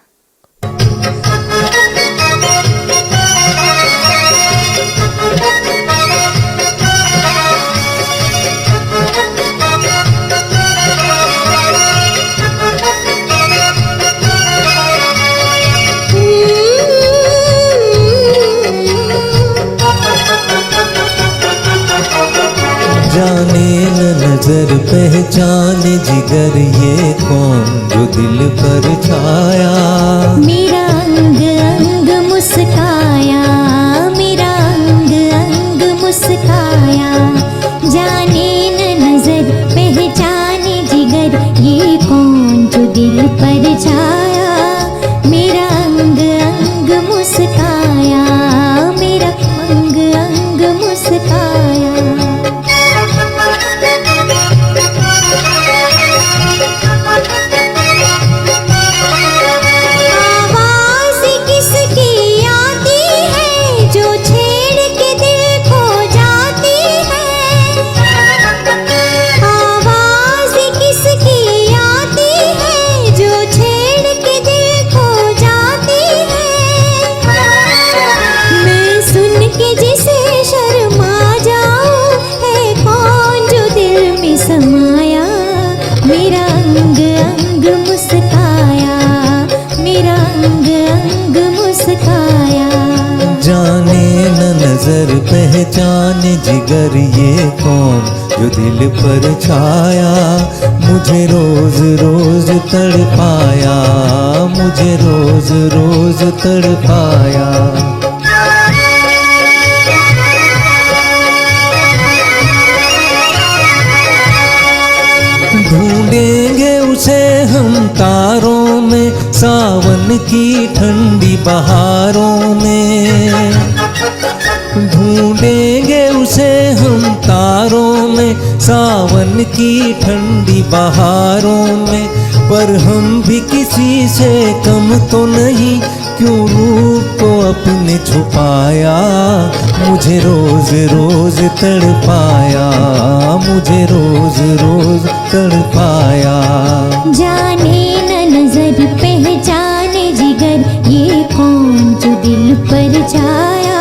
जाने न नजर पहचाने जिगर ये कौन जो दिल पर छाया। मेरा अंग अंग मुस्काया, मेरा अंग अंग मुस्काया। जाने न नजर पहचाने जिगर ये कौन जो दिल पर छाया। मेरा अंग अंग मुस्काया, मेरा अंग अंग मुस्काया। जाने न नजर पहचाने जिगर ये कौन जो दिल पर छाया। मुझे रोज रोज तड़पाया, मुझे रोज रोज तड़पाया। ढूंढेंगे उसे हम तारों में, सावन की ठंडी बहारों में। ढूंढेंगे उसे हम तारों में, सावन की ठंडी बहारों में। पर हम भी किसी से कम तो नहीं, क्यों रूप को अपने छुपाया। मुझे रोज रोज तड़पाया, मुझे रोज रोज तड़पाया। जाने न नजर पहचाने जिगर ये कौन जो दिल पर छाया।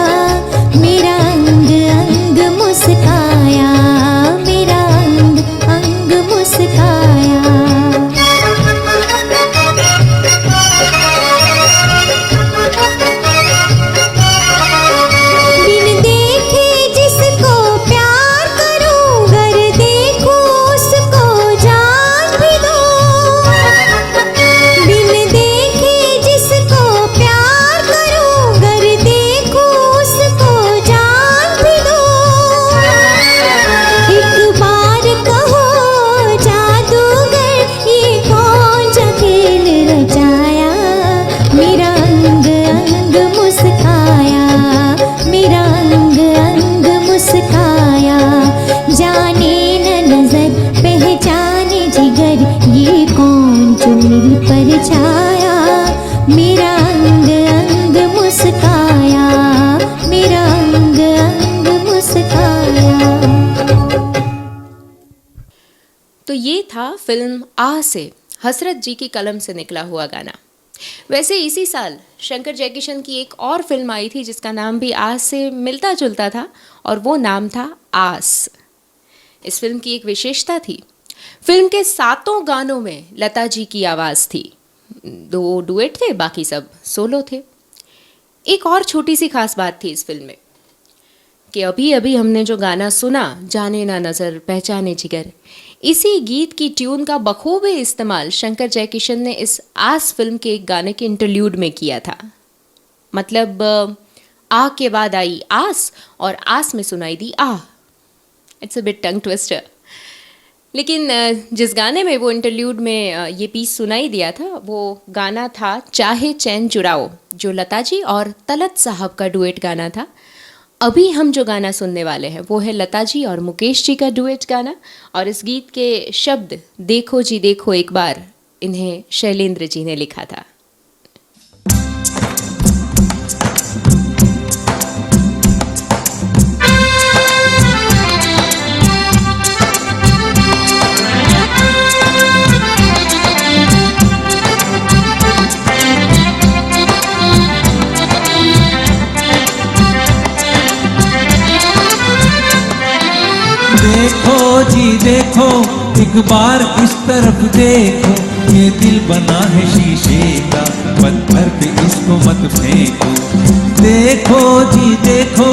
मेरा अंग अंग मुस्काया, मेरा अंग अंग मुस्काया। छाया मेरा अंग अंग मुस्काया, मेरा अंग अंग मुस्काया। तो ये था फिल्म आह से हसरत जी की कलम से निकला हुआ गाना। वैसे इसी साल शंकर जयकिशन की एक और फिल्म आई थी जिसका नाम भी आह से मिलता जुलता था और वो नाम था आस। इस फिल्म की एक विशेषता थी, फिल्म के 7 गानों में लता जी की आवाज़ थी। 2 डुएट थे, बाकी सब सोलो थे। एक और छोटी सी खास बात थी इस फिल्म में कि अभी अभी हमने जो गाना सुना, जाने ना नज़र पहचाने जिगर, इसी गीत की ट्यून का बखूबी इस्तेमाल शंकर जयकिशन ने इस आस फिल्म के एक गाने के इंटरल्यूड में किया था। मतलब आ के बाद आई आस और आस में सुनाई दी आ। It's a bit tongue twister. लेकिन जिस गाने में वो इंटरल्यूड में ये पीस सुनाई दिया था, वो गाना था चाहे चैन चुराओ, जो लता जी और तलत साहब का डुएट गाना था। अभी हम जो गाना सुनने वाले हैं वो है लता जी और मुकेश जी का डुएट गाना, और इस गीत के शब्द देखो जी देखो एक बार, इन्हें शैलेंद्र जी ने लिखा था। देखो जी देखो एक बार इस तरफ देखो, ये दिल बना है शीशे का, पत्थर पे इसको मत फेंको। देखो जी देखो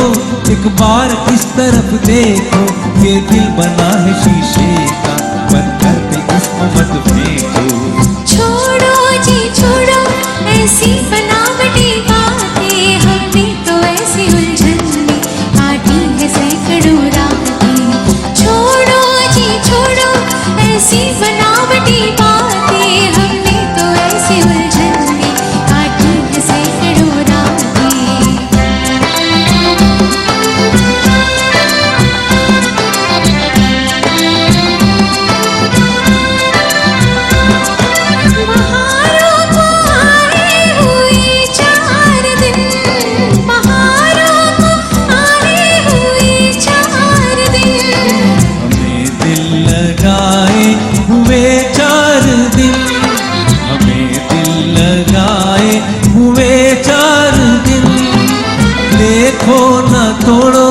एक बार इस तरफ देखो, ये दिल बना है शीशे का, पत्थर पे इसको मत फेंको। छोड़ो जी छोड़ो ऐसी बनावटी बातें, हमने तो ऐसी उलझन में काटी है सैकड़ों रातें। छोड़ो जी छोड़ो ऐसी बनावटी बातें, हमने तो ऐसी उलझन में काटी है सैकड़ों रातें। बहारों को आए हुए 4 दिन, बहारों को आए हुए 4 दिन। हमें दिल लगाए हुए 4 दिन, हमें दिल लगाए हुए 4 दिन। देखो न तोड़ो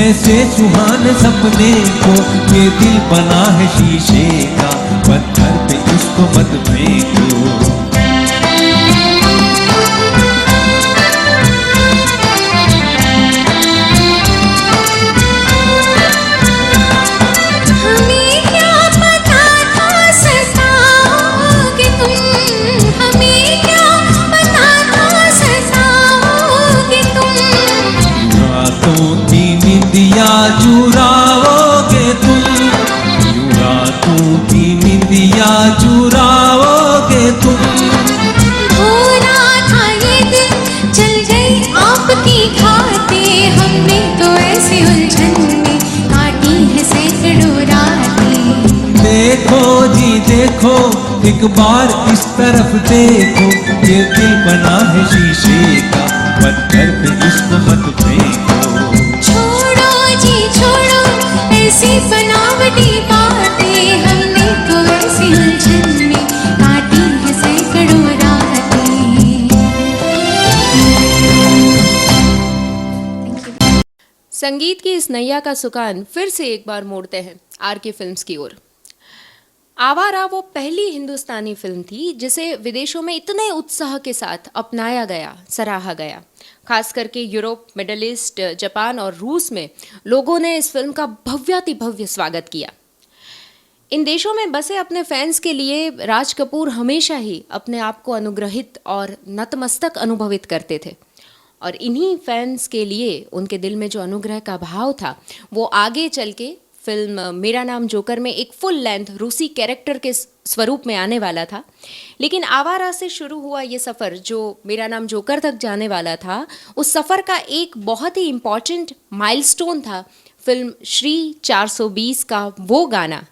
ऐसे सुहाने सपने को, ये दिल बना है शीशे का, पत्थर पे इसको मत फेंको। हमें क्या पता था सताओगे तुम, हमें क्या पता था सताओगे तुम। रातों की निंदिया चुराओगे तुम, यूं रातों की निंदिया चुराओगे तुम। भोला था ये दिल चल गई आपकी घाटे, हमने तो ऐसी उलझन में काटी है सैकड़ों रातें। देखो जी देखो एक बार इस तरफ देखो, ये दिल बना है शीशे का, पत्थर पे इसको मत फेंको। छोड़ो जी छोड़ो ऐसी बनावटी बातें, हमने तो ऐसी उलझन में काटी है सैकड़ों रातें। संगीत की इस नैया का सुकान फिर से एक बार मोड़ते हैं आर.के. फिल्म्स की ओर। आवारा वो पहली हिंदुस्तानी फिल्म थी जिसे विदेशों में इतने उत्साह के साथ अपनाया गया, सराहा गया। खास करके यूरोप, मिडल ईस्ट, जापान और रूस में लोगों ने इस फिल्म का भव्यातिभव्य स्वागत किया। इन देशों में बसे अपने फैंस के लिए राज कपूर हमेशा ही अपने आप को अनुग्रहित और नतमस्तक अनुभवित करते थे, और इन्हीं फैंस के लिए उनके दिल में जो अनुग्रह का भाव था वो आगे चल के फिल्म मेरा नाम जोकर में एक फुल लेंथ रूसी कैरेक्टर के स्वरूप में आने वाला था। लेकिन आवारा से शुरू हुआ ये सफ़र जो मेरा नाम जोकर तक जाने वाला था, उस सफ़र का एक बहुत ही इम्पॉर्टेंट माइलस्टोन था फिल्म श्री 420 का वो गाना,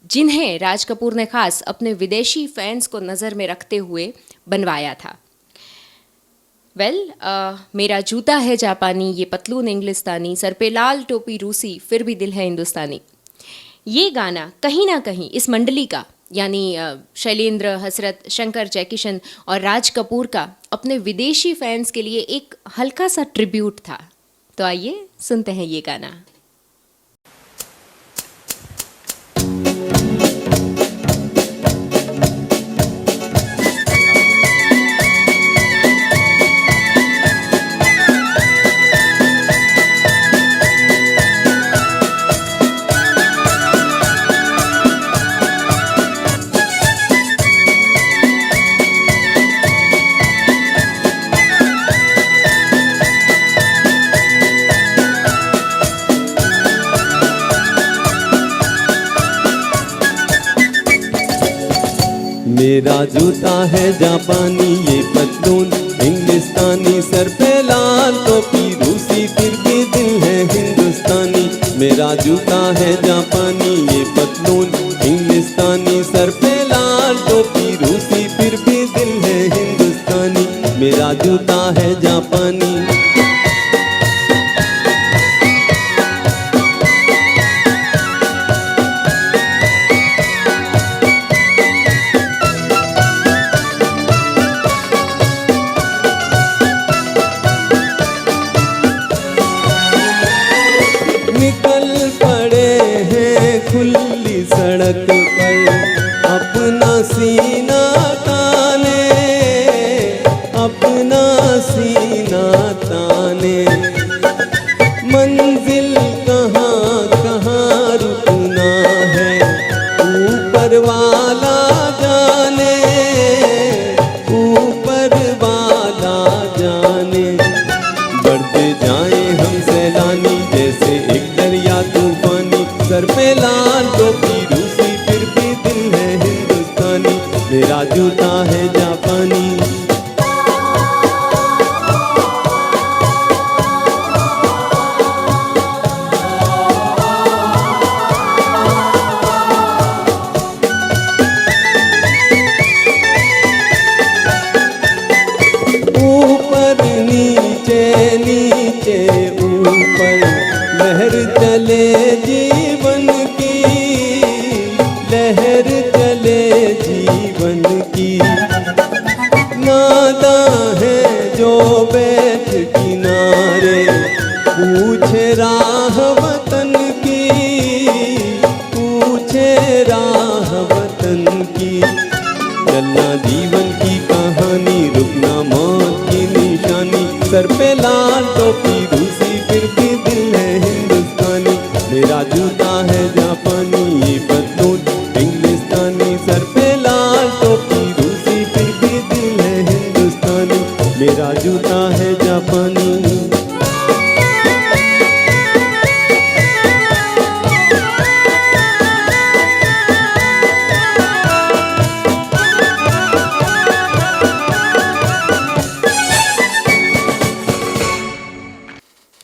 जिन्हें राज कपूर ने खास अपने विदेशी फैंस को नज़र में रखते हुए बनवाया था। मेरा जूता है जापानी, ये पतलून इंग्लिस्तानी, सर पे लाल टोपी रूसी, फिर भी दिल है हिंदुस्तानी। ये गाना कहीं ना कहीं इस मंडली का, यानी शैलेंद्र, हसरत, शंकर जयकिशन और राज कपूर का अपने विदेशी फैंस के लिए एक हल्का सा ट्रिब्यूट था। तो आइए सुनते हैं ये गाना। मेरा जूता है जापानी, ये पतलून इंग्लिस्तानी, सर पे लाल टोपी रूसी, फिर भी दिल है हिंदुस्तानी। मेरा जूता है जापानी, ये पतलून इंग्लिस्तानी, सर पे लाल टोपी रूसी, फिर भी दिल है हिंदुस्तानी। मेरा जूता है जापानी। निकल पड़े हैं खुली सड़क पर, अपना सीना ताने, अपना सीना ताने। मंजिल कहाँ कहाँ रुकना है, ऊपर वाला जाने, ऊपर वाला जाने। बढ़ते जाए हम सैलानी, जैसे एक दरिया तूफानी, सर पे लाल टोपी रूसी, फिर भी दिल है हिंदुस्तानी। मेरा जूता है जापानी। ऊपर नीचे नीचे ऊपर, लहर चले जीवन की, लहर चले जीवन की। नादा है जो बैठ किनारे, पूछे राह वतन की, पूछे राह वतन की। चलना जीवन की कहानी, रुकना मौत की निशानी, सर पे लाल टोपी रूसी, फिर भी दिल है हिंदुस्तानी। मेरा जूता है जापानी, ये पतलून इंग्लिस्तानी, सर पे लाल टोपी रूसी, फिर भी दिल है हिंदुस्तानी। मेरा जूता है जापानी।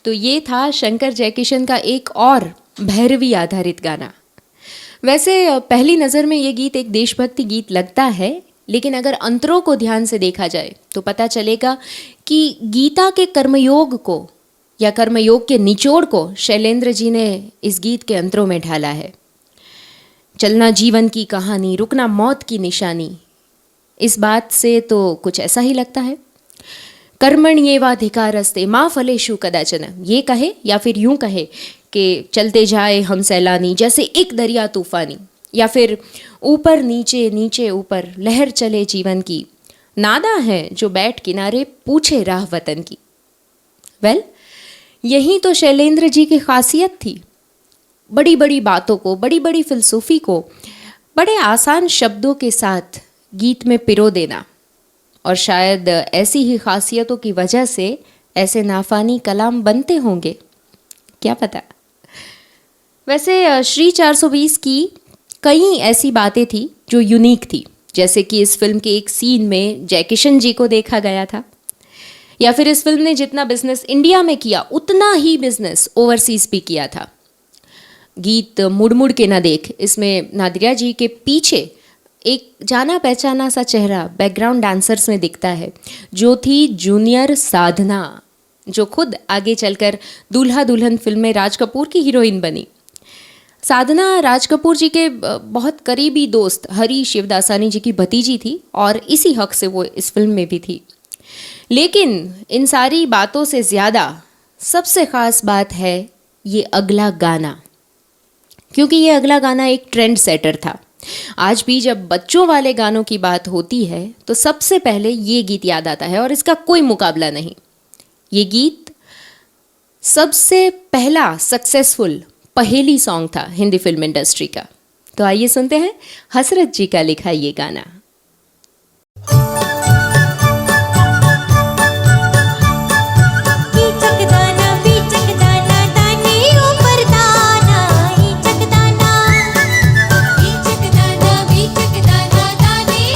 तो ये था शंकर जयकिशन का एक और भैरवी आधारित गाना। वैसे पहली नज़र में ये गीत एक देशभक्ति गीत लगता है, लेकिन अगर अंतरों को ध्यान से देखा जाए तो पता चलेगा कि गीता के कर्मयोग को या कर्मयोग के निचोड़ को शैलेंद्र जी ने इस गीत के अंतरों में ढाला है। चलना जीवन की कहानी, रुकना मौत की निशानी, इस बात से तो कुछ ऐसा ही लगता है। कर्मण्येवाधिकारस्ते मा फलेषु कदाचन, ये कहे या फिर यूं कहे कि चलते जाए हम सैलानी, जैसे एक दरिया तूफानी, या फिर ऊपर नीचे नीचे ऊपर, लहर चले जीवन की। नादा है जो बैठ किनारे, पूछे राह वतन की। वेल, यही तो शैलेंद्र जी की खासियत थी, बड़ी बड़ी बातों को, बड़ी बड़ी फिलसूफी को बड़े आसान शब्दों के साथ गीत में पिरो देना। और शायद ऐसी ही खासियतों की वजह से ऐसे नाफानी कलाम बनते होंगे, क्या पता। वैसे श्री 420 की कई ऐसी बातें थी जो यूनिक थी, जैसे कि इस फिल्म के एक सीन में जयकिशन जी को देखा गया था, या फिर इस फिल्म ने जितना बिजनेस इंडिया में किया उतना ही बिजनेस ओवरसीज भी किया था। गीत मुड़ मुड़ के ना देख, इसमें नादिया जी के पीछे एक जाना पहचाना सा चेहरा बैकग्राउंड डांसर्स में दिखता है, जो थी जूनियर साधना, जो खुद आगे चलकर दूल्हा दुल्हन फिल्म में राज कपूर की हीरोइन बनी। साधना राज कपूर जी के बहुत करीबी दोस्त हरी शिवदासानी जी की भतीजी थी, और इसी हक से वो इस फिल्म में भी थी। लेकिन इन सारी बातों से ज़्यादा सबसे ख़ास बात है ये अगला गाना, क्योंकि ये अगला गाना एक ट्रेंड सेटर था। आज भी जब बच्चों वाले गानों की बात होती है तो सबसे पहले ये गीत याद आता है, और इसका कोई मुकाबला नहीं। ये गीत सबसे पहला सक्सेसफुल पहेली सॉन्ग था हिंदी फिल्म इंडस्ट्री का। तो आइए सुनते हैं हसरत जी का लिखा ये गाना। दाने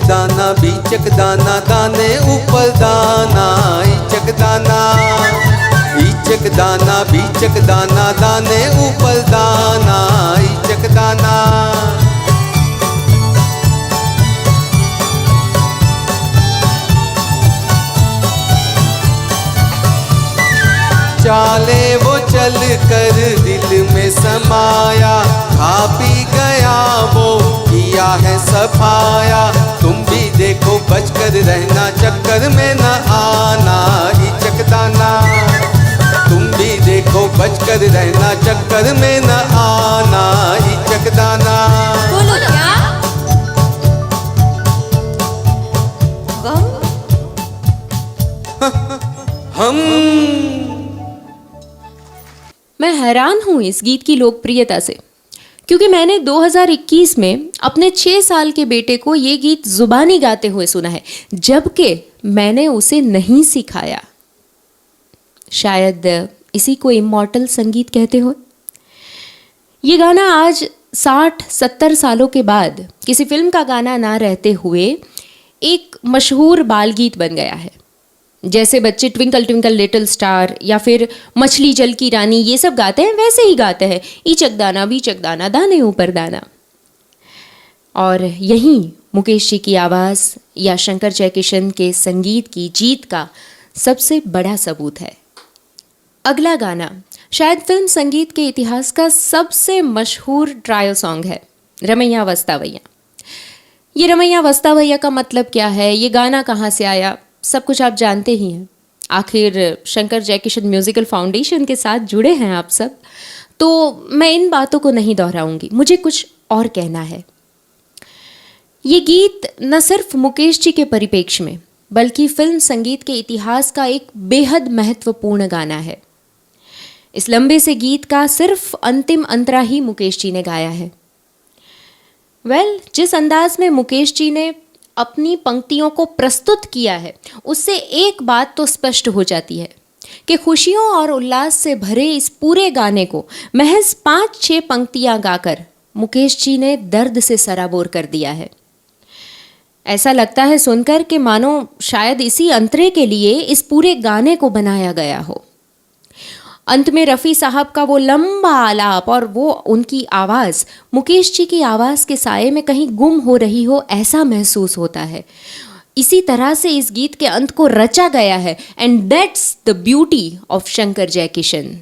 दाना बीचक दाना दाने ऊपर दाना इचक दाना इचक दाना बीचक दाना दाने ऊपर दाना इचक दाना चाले वो चल कर दिल में समाया खा पी गया वो किया है सफाया तुम भी देखो बचकर रहना चक्कर में न आना इचक दाना तुम भी देखो बचकर रहना चक्कर में न आना इचक दाना बोलो क्या हम मैं हैरान हूं इस गीत की लोकप्रियता से, क्योंकि मैंने 2021 में अपने 6 साल के बेटे को ये गीत जुबानी गाते हुए सुना है, जबकि मैंने उसे नहीं सिखाया। शायद इसी को इमॉर्टल संगीत कहते हो। ये गाना आज 60-70 सालों के बाद किसी फिल्म का गाना ना रहते हुए एक मशहूर बाल गीत बन गया है। जैसे बच्चे ट्विंकल ट्विंकल लिटिल स्टार या फिर मछली जल की रानी ये सब गाते हैं, वैसे ही गाते हैं ईचक दाना बीचक दाना दाने ऊपर दाना। और यहीं मुकेश जी की आवाज़ या शंकर जयकिशन के संगीत की जीत का सबसे बड़ा सबूत है। अगला गाना शायद फिल्म संगीत के इतिहास का सबसे मशहूर ट्रायो सॉन्ग है, रमैया वस्तावैया। ये रमैया वस्तावैया का मतलब क्या है, ये गाना कहाँ से आया, सब कुछ आप जानते ही हैं। आखिर शंकर जयकिशन म्यूजिकल फाउंडेशन के साथ जुड़े हैं आप सब, तो मैं इन बातों को नहीं दोहराऊंगी, मुझे कुछ और कहना है। ये गीत न सिर्फ मुकेश जी के परिप्रेक्ष्य में बल्कि फिल्म संगीत के इतिहास का एक बेहद महत्वपूर्ण गाना है। इस लंबे से गीत का सिर्फ अंतिम अंतरा ही मुकेश जी ने गाया है। जिस अंदाज में मुकेश जी ने अपनी पंक्तियों को प्रस्तुत किया है, उससे एक बात तो स्पष्ट हो जाती है कि खुशियों और उल्लास से भरे इस पूरे गाने को महज 5-6 पंक्तियां गाकर मुकेश जी ने दर्द से सराबोर कर दिया है। ऐसा लगता है सुनकर कि मानो शायद इसी अंतरे के लिए इस पूरे गाने को बनाया गया हो। अंत में रफ़ी साहब का वो लंबा आलाप और वो उनकी आवाज़ मुकेश जी की आवाज़ के साये में कहीं गुम हो रही हो, ऐसा महसूस होता है। इसी तरह से इस गीत के अंत को रचा गया है, and that's the beauty of Shankar Jaikishan.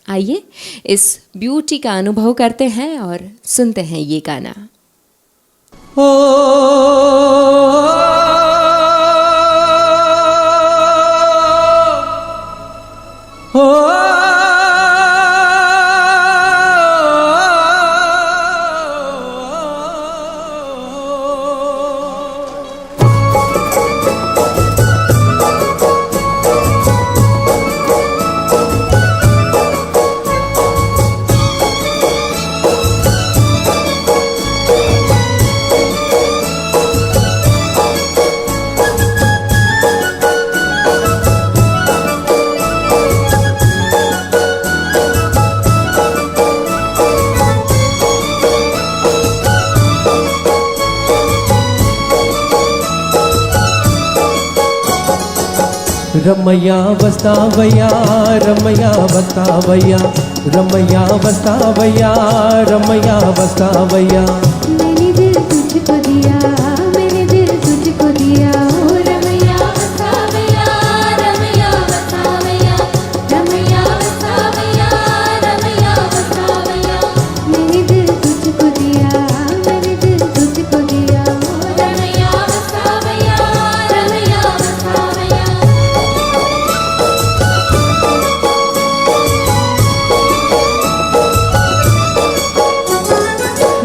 आइए इस ब्यूटी का अनुभव करते हैं और सुनते हैं ये गाना। रमैया वस्तावैया रमैया वस्तावैया रमैया वस्तावैया रमैया वस्तावैया। मैंने दिल तुझको दिया, मैंने दिल तुझको दिया, ओ रमैया वस्तावैया रमैया वस्तावैया रमैया वस्तावैया रमैया वस्तावैया। मैंने दिल तुझको दिया, मैंने दिल तुझको दिया, ओ रमैया वस्तावैया रमैया वस्तावैया।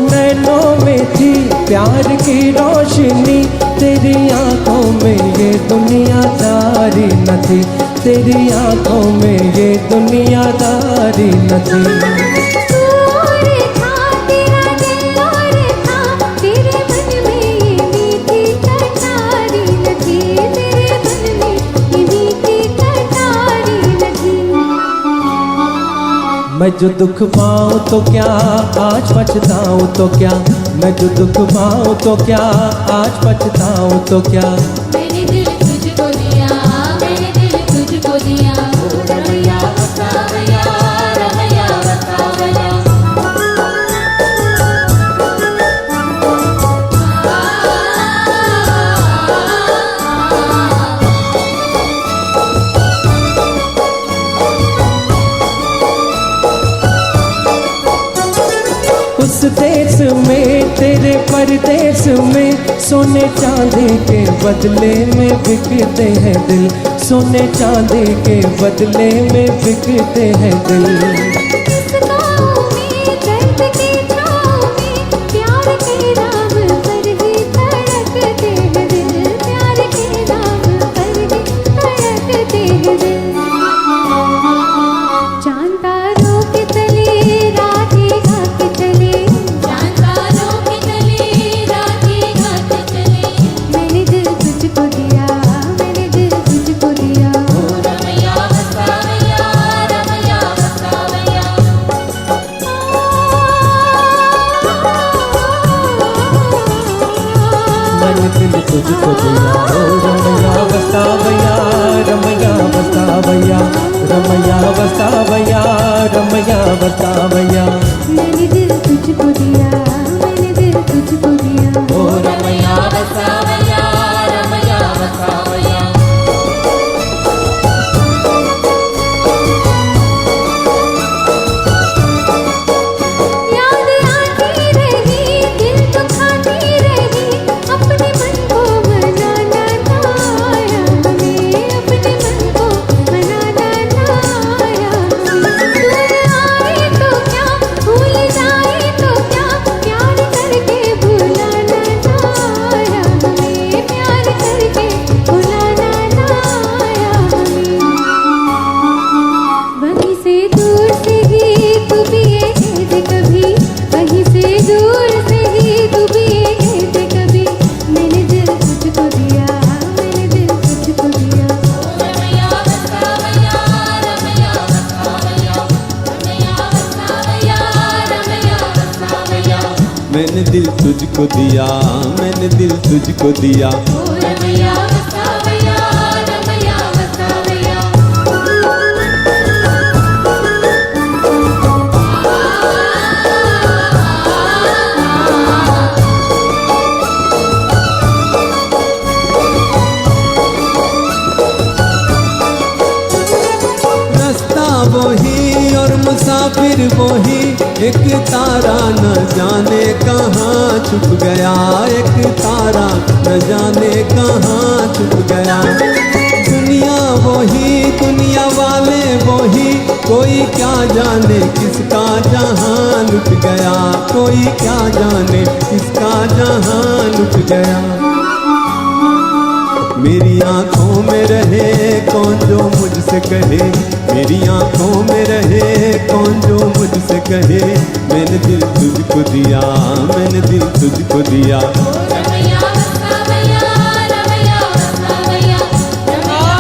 नैनों में थी प्यार की रोशनी, तेरी आंखों में ये दुनियादारी न थी, तेरी आंखों में ये दुनियादारी न थी। और था तेरा दिल और था, तेरे मन में ये मीठी कटारी न थी, तेरे मन में ये मीठी कटारी न थी। मैं जो दुख पाऊं तो क्या, आज पछताऊं तो क्या, मैं जो दुख पाऊँ तो क्या, आज पछताऊँ तो क्या। मैंने दिल तुझको दिया, मैंने दिल तुझको दिया। रमैया वसावैया, रमैया वसावैया। उस देश में तेरे परदेश में सोने चांदी के बदले में बिकते हैं दिल, सोने चांदी के बदले में बिकते हैं दिल। मुस्काओं में दर्द की छाँव में प्यार के नाम पर ही धड़कते हैं दिल, प्यार के नाम पर ही धड़कते हैं दिल। चाँद तारों के तले रातें गाते चले, चाँद तारों के तले रातें गाते चले। मैंने दिल तुझको दिया, मैंने दिल तुझको दिया। रमैया वसावैया, रमैया वसावैया। मैंने दिल तुझको दिया, ओ रमैया वसावैया, रमैया वसावैया, रमैया वसावैया, रमैया वसावैया। मैंने दिल तुझको दिया, मैंने दिल तुझको दिया। ओ रमैया वसावैया, रमैया वसावैया। याद आती रही, दिल दुखाती रही, अपने मन को मनाना ना आया हमें, अपने मन को मनाना ना आया हमें। दूर आए तो क्या, भूल जाए तो क्या, प्यार करके भुलाना ना आया हमें, प्यार करके भुलाना ना आया हमें। वहीं से दूर से ही तू भी ये कहते कभी, वहीं से दूर से ही तू भी ये कहते कभी। मैंने दिल तुझको दिया, मैंने दिल तुझको दिया। रमैया वसावैया, रमैया वसावैया, रमैया वसावैया, रमैया वसावैया। मैंने दिल तुझको दिया, मैंने दिल तुझको दिया। रमैया वसावैया, रमैया वसावैया। रास्ता वही और मुसाफिर वही, एक तारा न जाने कहाँ छुप गया, एक तारा न जाने कहाँ छुप गया। दुनिया वही, दुनिया वाले वही, कोई क्या जाने किसका जहां लुट गया, कोई क्या जाने किसका जहां लुट गया। मेरी आंखों में रहे कौन जो मुझसे कहे, मेरी आंखों में रहे कौन जो मुझसे कहे। मैंने दिल तुझको दिया, मैंने दिल तुझको दिया। Ramaiah वसावैया, Ramaiah वसावैया, Ramaiah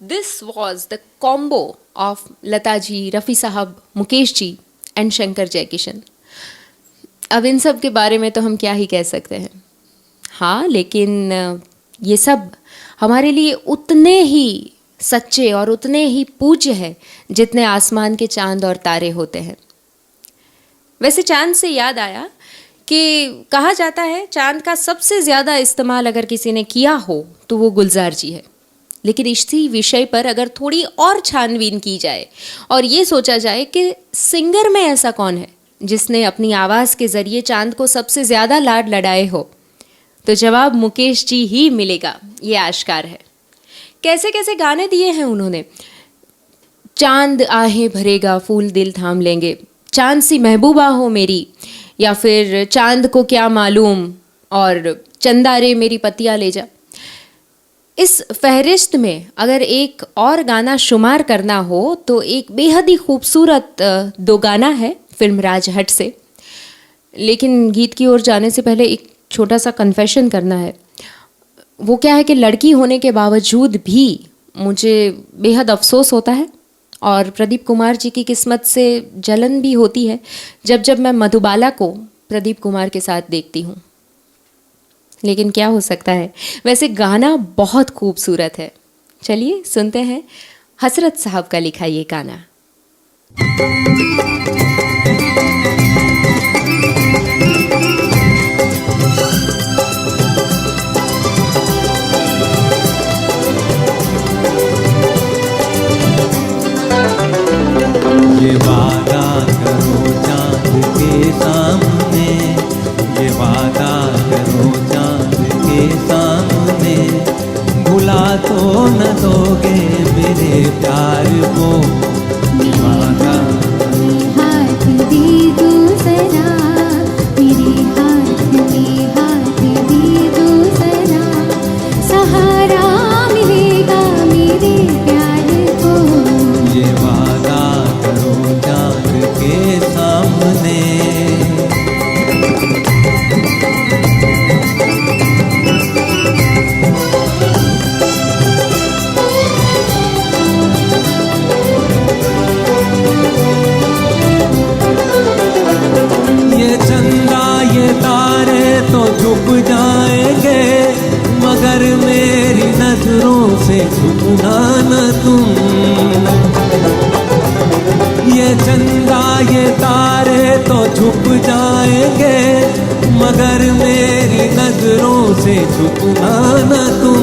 This was the combo of Lata ji, Rafi साहब, मुकेश जी एंड शंकर जयकिशन। अब इन सब के बारे में तो हम क्या ही कह सकते हैं। हाँ, लेकिन ये सब हमारे लिए उतने ही सच्चे और उतने ही पूज्य है जितने आसमान के चांद और तारे होते हैं। वैसे चांद से याद आया कि कहा जाता है चांद का सबसे ज़्यादा इस्तेमाल अगर किसी ने किया हो तो वो गुलजार जी है। लेकिन इसी विषय पर अगर थोड़ी और छानबीन की जाए और ये सोचा जाए कि सिंगर में ऐसा कौन है जिसने अपनी आवाज़ के ज़रिए चांद को सबसे ज़्यादा लाड लड़ाए हो, तो जवाब मुकेश जी ही मिलेगा, ये आश्कार है। कैसे कैसे गाने दिए हैं उन्होंने। चांद आहें भरेगा फूल दिल थाम लेंगे, चांद सी महबूबा हो मेरी, या फिर चांद को क्या मालूम, और चंदा रे मेरी पतिया ले जा। इस फहरिस्त में अगर एक और गाना शुमार करना हो तो एक बेहद ही खूबसूरत दो गाना है फिल्म राजहट से, लेकिन गीत की ओर जाने से पहले एक छोटा सा कन्फेशन करना है। वो क्या है कि लड़की होने के बावजूद भी मुझे बेहद अफसोस होता है और प्रदीप कुमार जी की किस्मत से जलन भी होती है जब जब मैं मधुबाला को प्रदीप कुमार के साथ देखती हूँ। लेकिन क्या हो सकता है, वैसे गाना बहुत खूबसूरत है। चलिए सुनते हैं हसरत साहब का लिखा ये गाना। ये वादा करो चांद के सामने, ये वादा करो चांद के सामने, भुला तो न दोगे मेरे प्यार को। ये वादा हाथ दे दो जरा, मेरे हाथ में हाथ दे दो जरा, सहारा मिलेगा मेरे प्यार को। ये वादा करो चांद के सामने। ये चंदा ये तारे तो छुप जाएंगे, मगर मेरी नजरों से छुपना न तुम। ये चंदा ये तारे तो छुप जाएंगे, मगर मेरी नजरों से छुपना न तुम।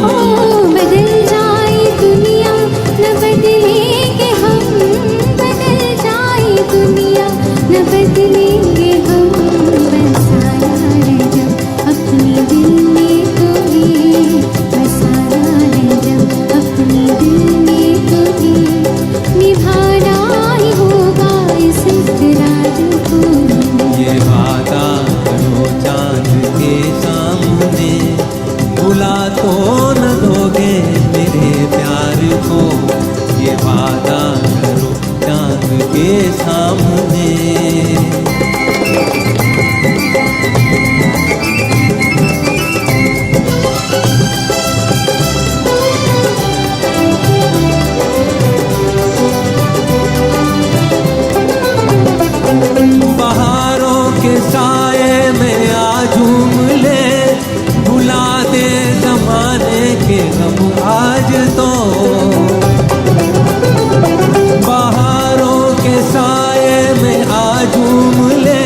बदल जाए दुनिया न बदलेंगे हम, बदल जाए दुनिया न बदलेंगे हम, बसाया है जब अपने दिल में तुम्हें, बसाया है जब अपने दिल में तुम्हें, निभाना ही होगा इस इकरार को। ये वादा करो चांद के सामने, भुला तो न दोगे मेरे प्यार को। ये वादा करो चांद के सामने। बहारों के साए में आ झूम ले, भुला दे जमाने के गम आज तो। बहारों के साए में आ झूम ले,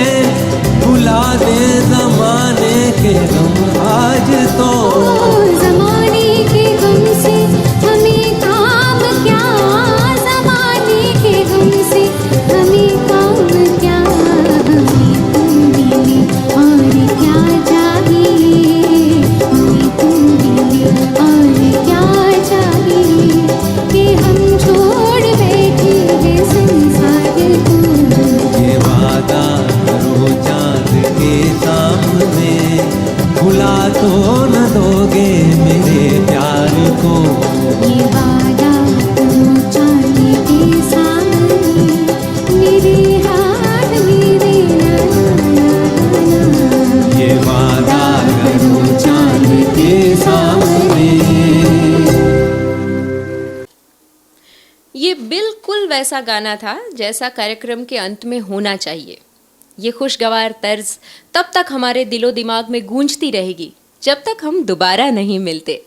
भुला दे जमाने के गम आज तो। ज़माने के गम से हमें काम क्या, ज़माने के गम से हमें काम क्या, हमें तुम मिले और क्या चाहिए, हमें तुम मिले और क्या चाहिए, कि हम छोड़ बैठे हैं संसार को। ये वादा करो चांद के सामने, भुला तो न दोगे मेरे प्यार को। ये वादा करो चांद के सामने, मेरे हाथ मेरे नाना। ये वादा करो चांद के सामने। ये बिल्कुल वैसा गाना था जैसा कार्यक्रम के अंत में होना चाहिए। ये खुशगवार तर्ज तब तक हमारे दिलो दिमाग में गूंजती रहेगी जब तक हम दोबारा नहीं मिलते।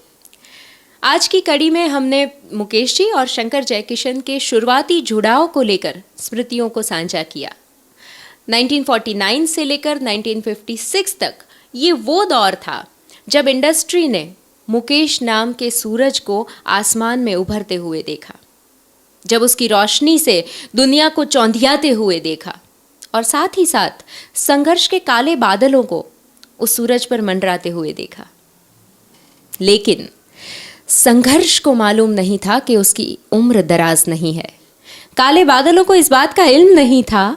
आज की कड़ी में हमने मुकेश जी और शंकर जयकिशन के शुरुआती जुड़ाव को लेकर स्मृतियों को साझा किया। 1949 से लेकर 1956 तक ये वो दौर था जब इंडस्ट्री ने मुकेश नाम के सूरज को आसमान में उभरते हुए देखा, जब उसकी रोशनी से दुनिया को चौंधियाते हुए देखा और साथ ही साथ संघर्ष के काले बादलों को उस सूरज पर मंडराते हुए देखा। लेकिन संघर्ष को मालूम नहीं था कि उसकी उम्र दराज नहीं है। काले बादलों को इस बात का इल्म नहीं था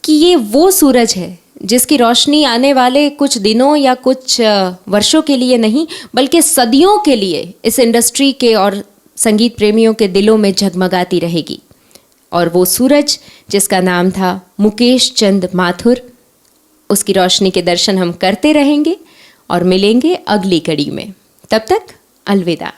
कि ये वो सूरज है जिसकी रोशनी आने वाले कुछ दिनों या कुछ वर्षों के लिए नहीं बल्कि सदियों के लिए इस इंडस्ट्री के और संगीत प्रेमियों के दिलों में झगमगाती रहेगी। और वो सूरज जिसका नाम था मुकेश चंद माथुर, उसकी रोशनी के दर्शन हम करते रहेंगे और मिलेंगे अगली कड़ी में। तब तक अलविदा।